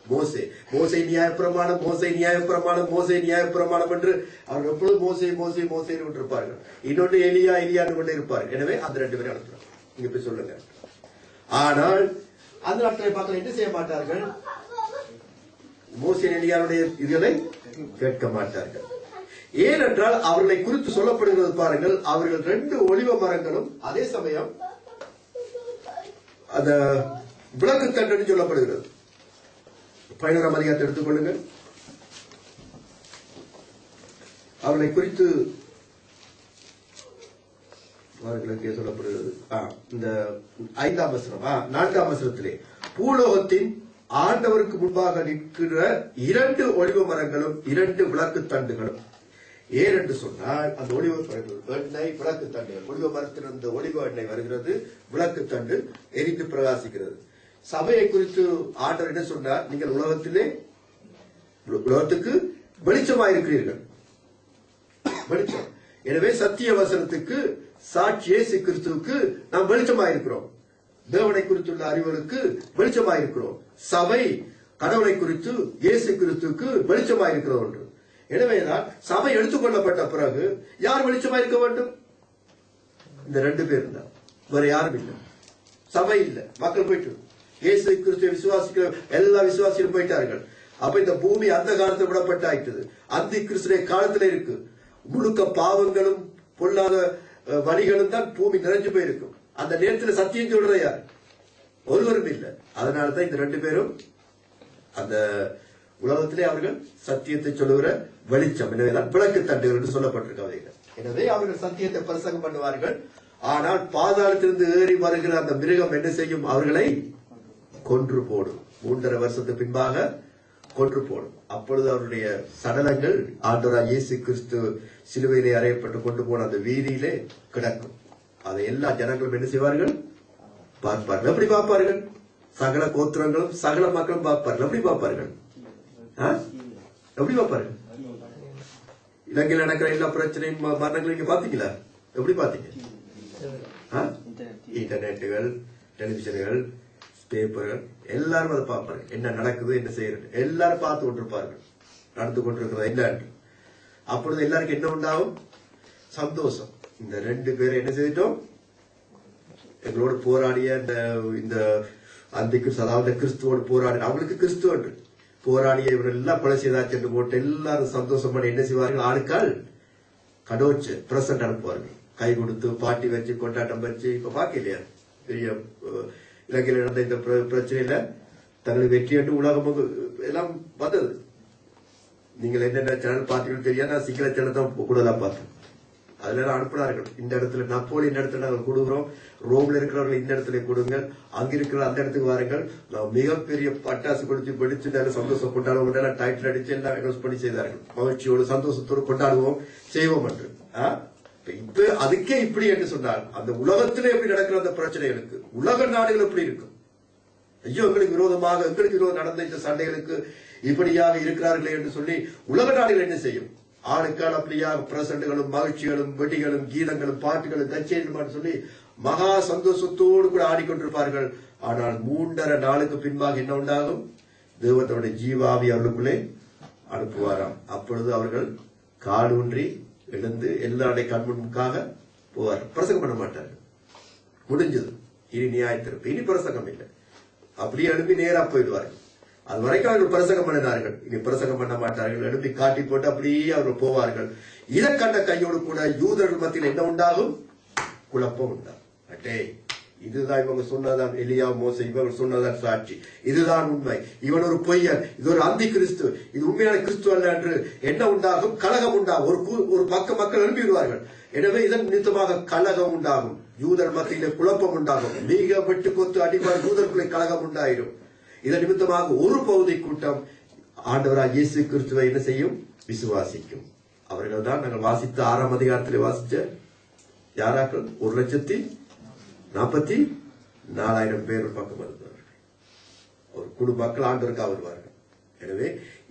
மோசே நியாயப்பிரமாணம், மோசே நியாயப்பிரமாணம், மோசே நியாயப்பிரமாணம் என்று அவர்கள் எப்பொழுதும் மோசே மோசே மோசே இருப்பார்கள். இன்னொன்று எலியா எலியான்னு கொண்டு இருப்பார்கள். எனவே அந்த ரெண்டு பேரும் அனுப்புறாங்க. நீங்க போய் சொல்லுங்க. ஆனால் அந்த நாட்களை பார்க்க என்ன செய்ய மாட்டார்கள்? மோசே எலியாருடைய இதுகளை கேட்க மாட்டார்கள். ஏனென்றால் அவர்களை குறித்து சொல்லப்படுகிறது பாருங்கள். அவர்கள் 2 ஒலிவ மரங்களும் அதே சமயம் அந்த விளக்கு தண்டு சொல்லப்படுகிறது. 11ஆம் அதிகாரத்தை எடுத்துக்கொள்ளுங்கள். அவர்களை குறித்து அவர்களுக்கு சொல்லப்படுகிறது. இந்த 5ஆம் வசனம், 4ஆம் வசனத்திலே பூலோகத்தின் ஆண்டவருக்கு முன்பாக நிற்கிற 2 ஒலிவ மரங்களும் 2 விளக்கு தண்டுகளும். ஏனென்று சொன்னால் அந்த ஒளிவ எண்ணெய் விளக்கு தண்டுகள், ஒளிவ மரத்திலிருந்து ஒளிவ எண்ணெய் வருகிறது, விளக்கு தண்டு எரிந்து பிரகாசிக்கிறது. சபையை குறித்து ஆண்டவர் என்ன சொன்னார்? நீங்கள் உலகத்துக்கு வெளிச்சமாயிருக்கிறீர்கள். வெளிச்சம். எனவே சத்திய வசனத்துக்கு சாட்சி இயேசு கிறிஸ்துவுக்கு நாம் வெளிச்சமாயிருக்கிறோம். தேவனை குறித்துள்ள அறிவுகளுக்கு வெளிச்சமாயிருக்கிறோம். சபை கடவுளை குறித்து இயேசு கிறிஸ்துவுக்கு வெளிச்சமாயிருக்கிறோம் என்று. எனவேதான் சபை எடுத்துக்கொள்ளப்பட்ட பிறகு யார் வெளிச்சமாயிருக்க வேண்டும்? இந்த 2 பேர் தான், வேற யாரும் இல்லை. சபை இல்லை, மக்கள் போயிட்டு இயேசு கிறிஸ்துவை விசுவாசிக்கிற எல்லா விசுவாசிகளும் போயிட்டார்கள். அப்ப இந்த பூமி அந்த காலத்தில் விடப்பட்டாயிட்டது. அந்த கிறிஸ்துடைய காலத்துல இருக்கு. முழுக்க பாவங்களும் பொல்லாத வழிகளும் தான் பூமி நிறைஞ்சு போயிருக்கும். அந்த நேரத்தில் சத்தியம் சொல்ற யார்? ஒருவரும் இல்லை. அதனாலதான் இந்த 2 பேரும் அந்த உலகத்திலே அவர்கள் சத்தியத்தை சொல்லுகிற வெளிச்சம். எனவேதான் விளக்கு தண்டுகள் என்று சொல்லப்பட்டிருக்க. எனவே அவர்கள் சத்தியத்தை பிரசங்கம் பண்ணுவார்கள். ஆனால் பாதாளத்திலிருந்து ஏறி வருகிற அந்த மிருகம் என்ன செய்யும்? அவர்களை கொன்று போடும். 3.5 வருஷத்துக்கு பின்பாக கொன்று போடும். அப்பொழுது அவருடைய சடலங்கள் ஆண்டவராகிய இயேசு கிறிஸ்து சிலுவையிலே அறையப்பட்டு கொண்டு போன அந்த வீதியிலே கிடக்கும். அதை எல்லா ஜனங்களும் என்ன செய்வார்கள்? பார்ப்பார்கள். எப்படி பார்ப்பார்கள்? சகல கோத்திரங்களும் சகல மக்களும் பார்ப்பார்கள். எப்படி பார்ப்பார்கள்? எப்படி பார்ப்பார்கள்? இலங்கையில் நடக்கிற எல்லா பிரச்சனையும் மரணங்களும் நீங்க பாத்தீங்களா? எப்படி பாத்தீங்க? இன்டர்நெட்டுகள், டெலிவிஷன்கள், பேப்பர்கள் எல்லாரும் அதை பார்ப்பார்கள். என்ன நடக்குது, என்ன செய்யறது எல்லாரும் பார்த்து கொண்டிருப்பார்கள். நடந்து கொண்டிருக்கிறதா இல்ல என்று. அப்பொழுது எல்லாருக்கும் என்ன உண்டாகும்? சந்தோஷம். இந்த 2 பேரை என்ன செய்துட்டோம்? எங்களோடு போராடிய இந்த அந்திக்கு அதாவது கிறிஸ்துவோடு போராடி, அவங்களுக்கு கிறிஸ்துவ என்று போராடிய இவர்கள் எல்லாம் கொலை செய்தாச்சு என்று போட்டு எல்லாரும் சந்தோஷம் பண்ணி என்ன செய்வார்கள்? ஆளுக்கால் கடோச்சு பிரசன்ட் அனுப்புவார்கள். கை கொடுத்து பாட்டி வச்சு கொண்டாட்டம் வச்சு. இப்ப பாக்கலையா பெரிய இலங்கையில் நடந்த இந்த பிரச்சனையில தங்களுக்கு வெற்றி என்று உலகம் எல்லாம் வந்தது. நீங்கள் என்னென்ன சேனல் பார்த்தீங்கன்னு தெரியாது. நான் சிங்கள சேனல் தான் கூடுதலா பார்த்தேன். அதுல அனுப்புனார்கள். இந்த இடத்துல நப்போலியன் இடத்துல நாங்கள் கொடுக்குறோம், ரோம்ல இருக்கிறவர்கள் இந்த இடத்துல கொடுங்க, அங்க இருக்கிற அந்த இடத்துக்கு வாருங்கள், நான் மிகப்பெரிய பட்டாசு கொடுத்து வெடிச்சு சந்தோஷம் கொண்டாடுவோம், டைட்டில் அடிச்சு எல்லாம் அனௌன்ஸ் பண்ணி செய்தார்கள். மகிழ்ச்சியோடு சந்தோஷத்தோடு கொண்டாடுவோம் செய்வோம் என்று. இப்ப அதுக்கே இப்படி என்று சொன்னால் அந்த உலகத்திலே எப்படி நடக்கிற அந்த பிரச்சனைகளுக்கு உலக நாடுகள் எப்படி இருக்கும்? ஐயோ எங்களுக்கு விரோதமாக எங்களுக்கு விரோதம் நடந்த இந்த சண்டைகளுக்கு இப்படியாக இருக்கிறார்களே என்று சொல்லி உலக நாடுகள் என்ன செய்யும்? ஆளுக்கால் அப்படியாக பிரசண்டுகளும் மகிழ்ச்சிகளும் வெடிகளும் கீதங்களும் பாட்டுகளும் கச்சேரிகளும் சொல்லி மகா சந்தோஷத்தோடு கூட ஆடிக்கொண்டிருப்பார்கள். ஆனால் 3.5 நாளுக்கு பின்பாக என்ன உண்டாகும்? தேவனுடைய ஜீவாவி அவர்களுக்குள்ளே அனுப்புவாராம். அப்பொழுது அவர்கள் காலூன்றி எழுந்து எல்லாருடைய கண்முன்காக போவார். பிரசங்கம் பண்ண மாட்டார்கள். முடிஞ்சது. இனி நியாயத்திருப்பு, இனி பிரசங்கம் இல்லை. அப்படியே எழுப்பி நேரா போயிடுவார்கள். அது வரைக்கும் அவர்கள் பிரசங்கம் பண்ணினார்கள். இனி பிரசங்கம் பண்ண மாட்டார்கள். எழுப்பி காட்டி போட்டு அப்படியே அவர்கள் போவார்கள். இதை கண்ட கையோடு கூட யூதர்கள் மத்தியில் என்ன உண்டாகும்? குழப்பம் உண்டா அட்டே இதுதான் இவங்க சொன்னதான் எலியா மோசே இவங்க சொன்னதான் சாட்சி இதுதான் உண்மை இவன் ஒரு பொய்யன் இது ஒரு அந்தி கிறிஸ்து இது உண்மையான கிறிஸ்து அல்ல என்று என்ன உண்டாகும் கலகம் உண்டாகும் ஒரு பக்க மக்கள் எழுப்பிடுவார்கள் எனவே இதன் நிமித்தமாக கலகம் உண்டாகும் யூதர் மத்தியிலே குழப்பம் உண்டாகும் மிக வெட்டு கொத்து அடிப்பார் யூதர்களை கலகம் உண்டாயிடும் இதன் நிமித்தமாக ஒரு பகுதி கூட்டம் ஆண்டவராக இயேசு கிறிஸ்துவை என்ன செய்யும் விசுவாசிக்கும் அவர்கள் தான் நாங்கள் வாசித்த 6ஆம் அதிகாரத்தில் வாசிச்ச யாராக்கள் 1,44,000 பேர் ஒரு பக்கம் வருவார்கள் ஒரு குழு மக்கள் ஆண்டவருக்காக வருவார்கள் எனவே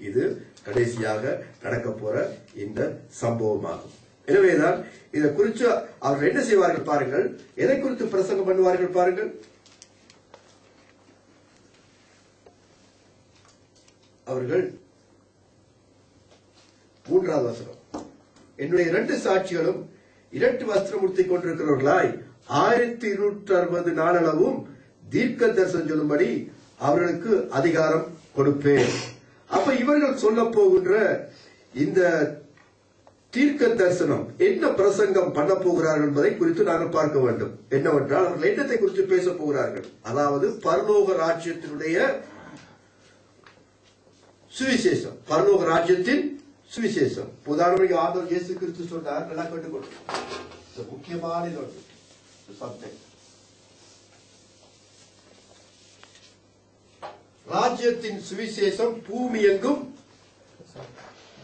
இது கடைசியாக நடக்க போற இந்த சம்பவமாகும் எனவேதான் இதை குறித்து அவர்கள் என்ன செய்வார்கள் பாருங்கள் எதை குறித்து பிரசங்கம் பண்ணுவார்கள் பாருங்கள் அவர்கள் 3வது வசனம் என்னுடைய 2 சாட்சிகளும் 2 வஸ்திரம் உடுத்திக் கொண்டிருக்கிறவர்களாய் 1260 நாளளவும் தீர்க்க தரிசனம் சொல்லும்படி அவர்களுக்கு அதிகாரம் கொடுப்பேன். அப்ப இவர்கள் சொல்ல போகின்ற இந்த தீர்க்க தரிசனம் என்ன பிரசங்கம் பண்ண போகிறார்கள் என்பதை குறித்து நாங்கள் பார்க்க வேண்டும். என்னவென்றால் அவர்கள் என்னத்தை குறித்து பேச போகிறார்கள், அதாவது பரலோக ராஜ்யத்தினுடைய சுவிசேஷம், பரலோக ராஜ்யத்தின் சுவிசேஷம். உதாரணமாக ஆண்டவர் இயேசு கிறிஸ்து சொன்னார், நல்லா கேட்டுக்கொண்டு முக்கியமான சப்ஜெக்ட். ராஜ்யத்தின் சுவிசேஷம் பூமி எங்கும்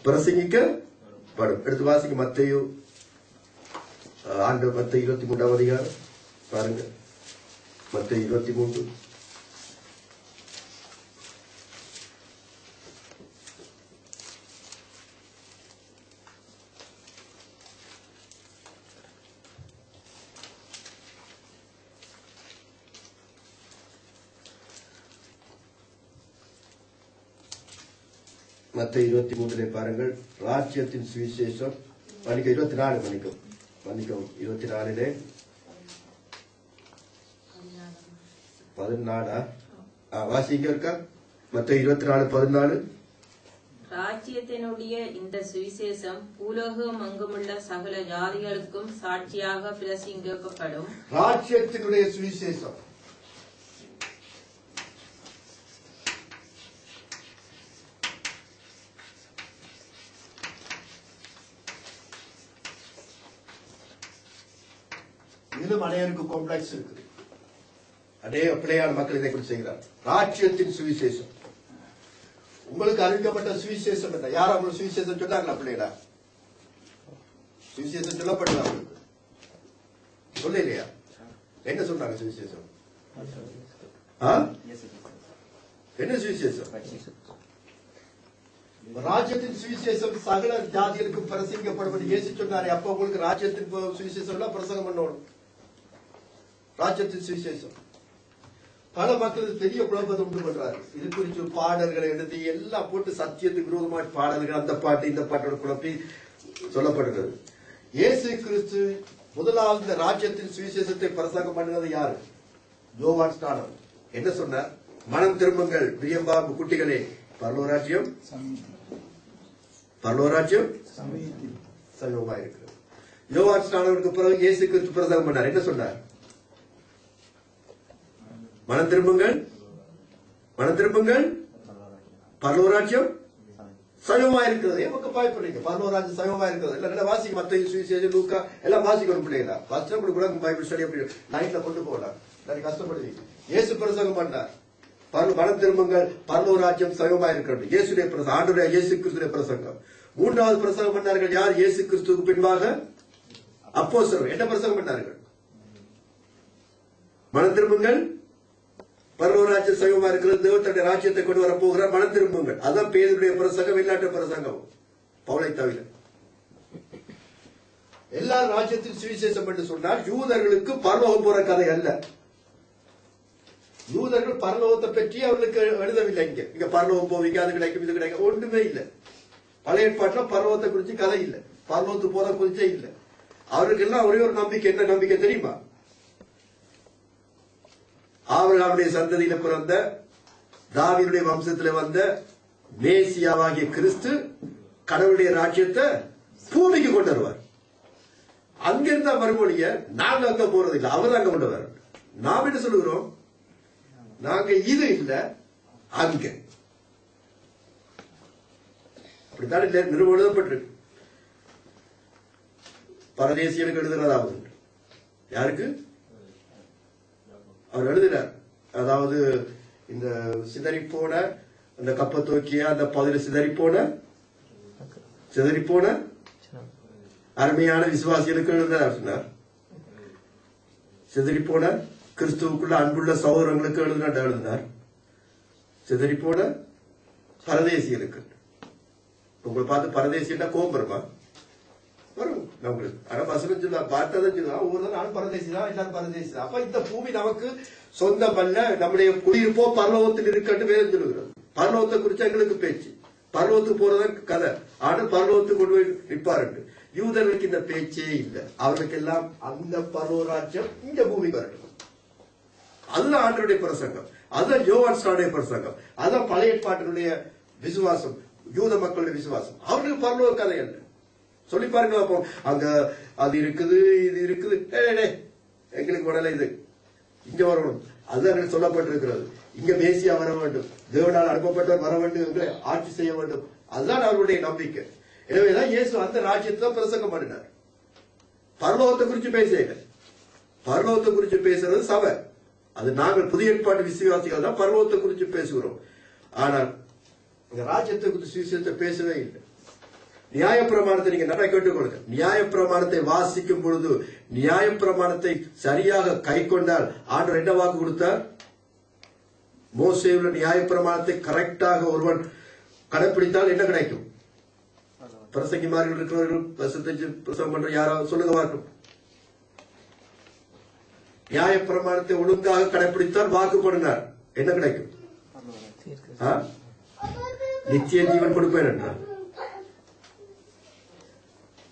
பிரசங்கிக்கப்படும். எடுத்து வாசிக்க மத்தேயு ஆண்டு மத்தேயு 23ஆம் அதிகாரம் பாருங்க. மத்தேயு 23 மத்தேயு 23 பாருங்கள். ராஜ்யத்தின் சுவிசேஷம் 24 மன்னிக்கவும் 24 14 வாசிங்க இருக்கா? மத்தேயு 24:14
ராஜ்யத்தினுடைய இந்த சுவிசேஷம் பூலோகம் அங்குமுள்ள சகல ஜாதிகளுக்கும் சாட்சியாக பிரசங்கிக்கப்படும்.
ராஜ்யத்தினுடைய சுவிசேஷம் இன்னும் அநேகருக்கு காம்ப்ளெக்ஸ் இருக்குது. அநேக பிள்ளையான மக்கள் இதை குறித்து செய்கிறார். ராஜ்யத்தின் சுவிசேஷம் உங்களுக்கு அறிவிக்கப்பட்ட சுவிசேஷம் என்ன? யாரும் அவங்களுக்கு சுவிசேஷம் சொன்னாங்களா? பிள்ளைகளா சுவிசேஷம் சொல்லப்பட்டதா? அவங்களுக்கு சொல்ல இல்லையா? என்ன சொன்னாங்க சுவிசேஷம்? என்ன சுவிசேஷம்? ராஜ்யத்தின் சுவிசேஷம் சகல ஜாதிகளுக்கும் பிரசங்கிக்கப்படும் இயேசு சொன்னாரே. அப்ப உங்களுக்கு ராஜ்யத்தின் சுவிசேஷம் எல்லாம் பிரசங்கம் பண்ணணும். ராஜ்யத்தின் சுவிசேஷம் பல மக்கள் பெரிய குழப்பத்தை உண்டு பண்றாரு. இது குறித்து பாடல்களை எடுத்து எல்லாம் போட்டு சத்தியத்துக்கு விரோதமான பாடல்கள், அந்த பாட்டு இந்த பாட்டோட குழப்பி சொல்லப்படுகிறது. இயேசு கிறிஸ்து முதலாவது இந்த ராஜ்யத்தின் சுவிசேஷத்தை பிரசங்கம் பண்ணுறது யாரு? யோவான் ஸ்நானன். என்ன சொன்னார்? மனம் திரும்புங்கள் பிரியம்பாம்பு குட்டிகளே, பரலோராஜ்யம் சமீபமாக இருக்கிறது. யோவான் ஸ்நானனுக்கு பிறகு இயேசு கிறிஸ்து பிரசங்கம் பண்ணார். என்ன சொன்னார்? மனம் திரும்புங்கள் பரலோராஜ்யம் சமீபமா இருக்கிறது. ஏன் பயப்படுறீங்க? பரலோராஜ்யம் சமீபமா இருக்கிறது. இல்ல வாசிக்க மத்தேயு சுவிசேஷம் லூக்கா எல்லாம் வாசிக்கணும் பிள்ளைங்களா. வாசிச்சா கூட பைபிள் ஸ்டடி அப்படி நைட்ல கொண்டு போகலாம். கஷ்டப்படுவீங்க. இயேசு பிரசங்கம் பண்ணார். மனம் திரும்புங்கள் பரலோராஜ்யம் சமீபமா இருக்கிறது. இயேசுடைய பிரசங்கம், ஆண்டவருடைய இயேசு கிறிஸ்துடைய பிரசங்கம். 3வது பிரசங்கம் பண்ணார்கள் யார்? இயேசு கிறிஸ்துவுக்கு பின்பாக அப்போஸ்தலர்கள். என்ன பிரசங்கம் பண்ணார்கள்? மனம் திரும்புங்கள் பரலோராஜ்யம் சமீபமா இருக்கிறது, தேவனுடைய ராஜ்யத்தை கொண்டு வர போகிறார், மனம் திரும்புங்கள். அதான் பேதுருடைய பிரசங்கம், வெளிநாட்டு பிரசங்கம், பவுலை தவிர. எல்லா ராஜ்யத்தின் சுவிசேஷம் என்று சொன்னால் யூதர்களுக்கு பரலோகம் போற கதை அல்ல. யூதர்கள் பரலோகத்தை பற்றி அவர்களுக்கு எழுதவில்லை. இங்க பரலோகம் போவீங்க, அது கிடைக்கும் இது கிடைக்கும், ஒன்றுமே இல்லை. பழைய ஏற்பாட்டுல பரலோகத்தை குறித்து கதை இல்லை, பரலோகத்துக்கு போற குறிச்சே இல்லை. அவருக்கு எல்லாம் ஒரே ஒரு நம்பிக்கை. என்ன நம்பிக்கை தெரியுமா? ஆபிரகாமுடைய சந்ததியில பிறந்த தாவீதுடைய வம்சத்துல வந்த மேசியாவாகிய கிறிஸ்து கடவுளுடைய ராஜ்யத்தை பூமிக்கு கொண்டு வருவார். அங்கிருந்தா மறுமொழிய நாங்க அங்க போறது இல்லை, அவர் அங்க கொண்டு வர. நாம் என்ன சொல்லுகிறோம்? நாங்க இது இல்ல அங்க. அப்படித்தான் நிறுவனம் எழுதப்பட்டிருக்கு. பரதேசியனுக்கு எழுதுனதாவது யாருக்கு அவர் எழுதுறார். அதாவது இந்த சிதறி போன அந்த கப்ப தூக்கிய அந்த பதில சிதறி போன அருமையான விசுவாசிகளுக்கு எழுதுறார் சொன்னார். சிதறி போன கிறிஸ்துவுக்குள்ள அன்புள்ள சகோதரங்களுக்கு எழுதினார். சிதறி போன பரதேசிகளுக்கு. உங்களை பார்த்து பரதேசியா கோபுரமா வரும் நம்மளுக்கு. ஆனா வசனம் சொல்ல பார்த்ததான் சொல்லுவா, ஒவ்வொரு நாளும் பரதேசி தான், எல்லாரும் பரதேசி தான். அப்ப இந்த பூமி நமக்கு சொந்தம் அல்ல, நம்முடைய குடியிருப்போ பரலோகத்தில் இருக்கட்டும் வேறு சொல்லுகிறது. பரலோகத்தை குறிச்சு எங்களுக்கு பேச்சு, பரலோகத்துக்கு போறதான் கதை. ஆனால் பரலோகத்துக்கு கொண்டு போய் நிற்பாரு. யூதர்களுக்கு இந்த பேச்சே இல்லை. அவர்களுக்கு எல்லாம் அந்த பரலோராஜ்யம் இந்த பூமிக்கு வரட்டும். அதுதான் ஆண்டருடைய பிரசங்கம், அதுதான் யோவான் ஸ்நானுடைய பிரசங்கம், அதுதான் பழைய ஏற்பாட்டினுடைய விசுவாசம், யூத மக்களுடைய விசுவாசம். அவர்களுக்கு பரலோக கதை அல்ல. சொல்லி பாருங்க அப்போ, அங்க அது இருக்குது இது இருக்குது, எங்களுக்கு உடனே இது இங்க வரணும், அதுதான் சொல்லப்பட்டிருக்கிறது. இங்க மேசியா வர வேண்டும், தேவனால் அனுப்பப்பட்டவர் வர வேண்டும் என்று ஆட்சி செய்ய வேண்டும். அதுதான் அவருடைய நம்பிக்கை. எனவேதான் இயேசு அந்த ராஜ்யத்தை பிரசங்கம் பண்ணினார். பரலோகத்தை குறிச்சு பேசல. பரலோகத்தை குறிச்சு பேசுறது சபை. அது நாங்கள் புதிய ஏற்பாட்டு விசுவாசிகள் தான் பரலோகத்தை குறிச்சு பேசுகிறோம். ஆனால் இந்த ராஜ்யத்தை குறித்து சுவிசேஷத்தை பேசவே இல்லை. நியாயப்பிரமாணத்தை நீங்க நல்லா கேட்டுக்கொள்ளுங்க. நியாயப்பிரமாணத்தை வாசிக்கும் பொழுது நியாயப்பிரமாணத்தை சரியாக கை கொண்டால் ஆண்டவர் என்ன வாக்கு கொடுத்தார்? மோசேயுள்ள நியாயப்பிரமாணத்தை கரெக்டாக ஒருவன் கடைப்பிடித்தால் என்ன கிடைக்கும்? பிரசங்கிமார்கள் இருக்கிறவர்கள் பிரசங்கம் பண்ற யாராவது சொல்லுங்க பார்க்கும். நியாயப்பிரமாணத்தை ஒழுங்காக கடைப்பிடித்தால் வாக்கு பண்ணினார், என்ன கிடைக்கும்? நித்திய ஜீவன் கொடுப்பேன் என்றார்.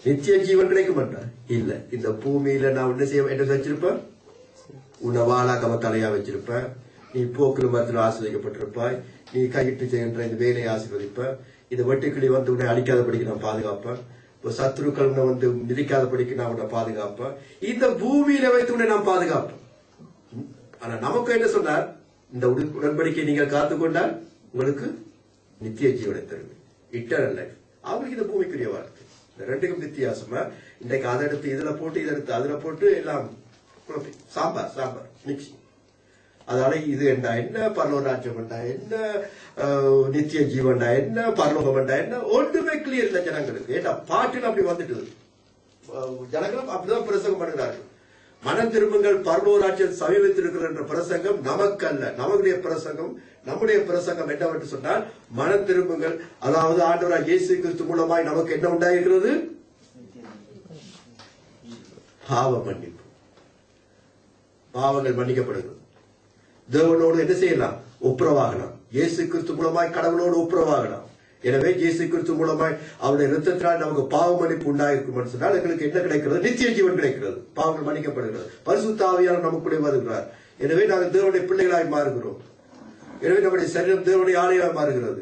நித்திய ஜீவன் கிடைக்கும் என்றார். இல்ல, இந்த பூமியில நான் என்ன செய்ய என்ன வச்சிருப்பேன்? உன்னை வாழாக்காம தலையா வச்சிருப்பேன். நீ போக்குல மரத்தில் ஆசிரியப்பட்டிருப்பாய். நீ கையிட்டு செய்கின்ற இந்த வேலையை ஆசீர்வதிப்ப. இந்த வெட்டுக்கிளி வந்து உன்னை அடிக்காதபடிக்கு நான் பாதுகாப்பேன். சத்துருக்கள் உன்னை வந்து மிதிக்காதபடிக்கு நான் உன்னை பாதுகாப்பேன். இந்த பூமியில வைத்து உன்னை நான் பாதுகாப்பேன். ஆனா நமக்கு என்ன சொன்னார்? இந்த உடன்படிக்கை நீங்கள் காத்துக்கொண்டால் உங்களுக்கு நித்திய ஜீவனை தருவேன், இட்டர்னல் லைஃப். அவங்களுக்கு இந்த பூமிக்குரிய வார்த்தை. இந்த ரெண்டுக்கும் வித்தியாசமா இன்றைக்கு அதை எடுத்து இதுல போட்டு இதை எடுத்து அதுல போட்டு எல்லாம் குழப்பி சாம்பார் மிக்சி. அதனால இது என்ன பரலோராஜ்யம் வேண்டா என்ன, நித்திய ஜீவன்டா என்ன, பரலோகம் வேண்டா என்ன, ஒன்றுமே கிளியர் இல்லை ஜனங்களுக்கு. ஏன்னா பாட்டுல அப்படி வந்துட்டு ஜனங்களும் அப்படிதான் பிரசங்கம் பண்ணுகிறார்கள். மனம் திரும்புங்கள், பரலோராஜ்யம் சமீபத்திருக்கிற என்ற பிரசங்கம் நமக்கு அல்ல. நம்முடைய பிரசங்கம் என்னவென்று சொன்னால் மனம் திரும்புங்கள். அதாவது ஆண்டவராகிய இயேசு கிறிஸ்து மூலமாய் நமக்கு என்ன உண்டாயிருக்கிறது? பாவ மன்னிப்பு. பாவங்கள் மன்னிக்கப்படுகிறது. தேவனோடு என்ன செய்யலாம்? ஒப்புரவாகலாம். இயேசு கிறிஸ்து மூலமாய் கடவுளோடு ஒப்புரவாகலாம். எனவே இயேசு கிறிஸ்து மூலமாய் அவருடைய இரத்தத்தினால் நமக்கு பாவ மன்னிப்பு உண்டாயிருக்கும் சொன்னால் எங்களுக்கு என்ன கிடைக்கிறது? நித்திய ஜீவன் கிடைக்கிறது. பாவங்கள் மன்னிக்கப்படுகிறது. பரிசுத்த ஆவியானவர் நமக்குள்ளே வருகிறார். எனவே நாங்கள் தேவனுடைய பிள்ளைகளாய் மாறுகிறோம். எனவே நம்முடைய சரீரம் தேவனுடைய ஆலயமாய் மாறுகிறது.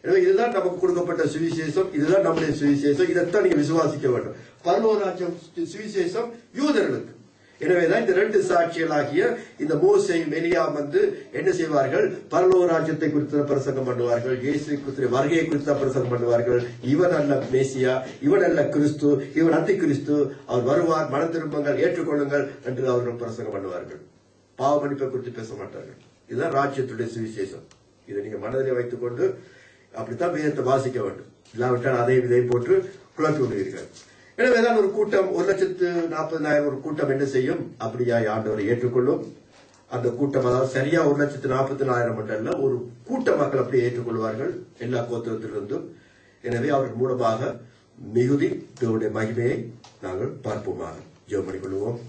எனவே இதுதான் நமக்கு கொடுக்கப்பட்ட சுவிசேஷம், இதுதான் நம்முடைய சுவிசேஷம். இதைத்தான் நீங்க விசுவாசிக்க வேண்டும். பரலோராஜ்யம் சுவிசேஷம் யூதர்களுக்கு. எனவேதான் இந்த ரெண்டு சாட்சிகளாகிய இந்த மோசேயும் எலியாவும் வந்து என்ன செய்வார்கள்? பரலோராஜ்யத்தை குறித்து பிரசங்கம் பண்ணுவார்கள். இயேசு கிறிஸ்துவின் வருகையை குறித்து பிரசங்கம் பண்ணுவார்கள். இவன் அல்ல மேசியா, இவன் அல்ல கிறிஸ்து, இவன் அந்தி கிறிஸ்து, அவர் வருவார், மனம் திரும்புங்கள், ஏற்றுக்கொள்ளுங்கள் என்று அவர்கள் பிரசங்கம் பண்ணுவார்கள். பாவ மன்னிப்பை குறித்து பேச மாட்டார்கள். இதுதான் ராஜ்யத்துடைய சுவிசேஷம். இதை நீங்க மனதிலே வைத்துக் கொண்டு அப்படித்தான் வேதத்தை வாசிக்க வேண்டும். இல்லாவிட்டால் அதை இதை போட்டு குழப்பி விடுவீர்கள். எனவேதான் ஒரு கூட்டம் 1,40,000 ஒரு கூட்டம் என்ன செய்யும்? அப்படியா ஆண்டவரை ஏற்றுக்கொள்ளும். அந்த கூட்டம் அதாவது சரியா 1,40,000 மட்டும் அல்ல, ஒரு கூட்ட மக்கள் அப்படியே ஏற்றுக்கொள்வார்கள் எல்லா கோத்திரத்திலிருந்தும். எனவே அவர்கள் மூலமாக மிகுதி தேவனுடைய மகிமையை நாங்கள் பார்ப்போமாக. ஜெபம் பண்ணிக் கொள்வோம்.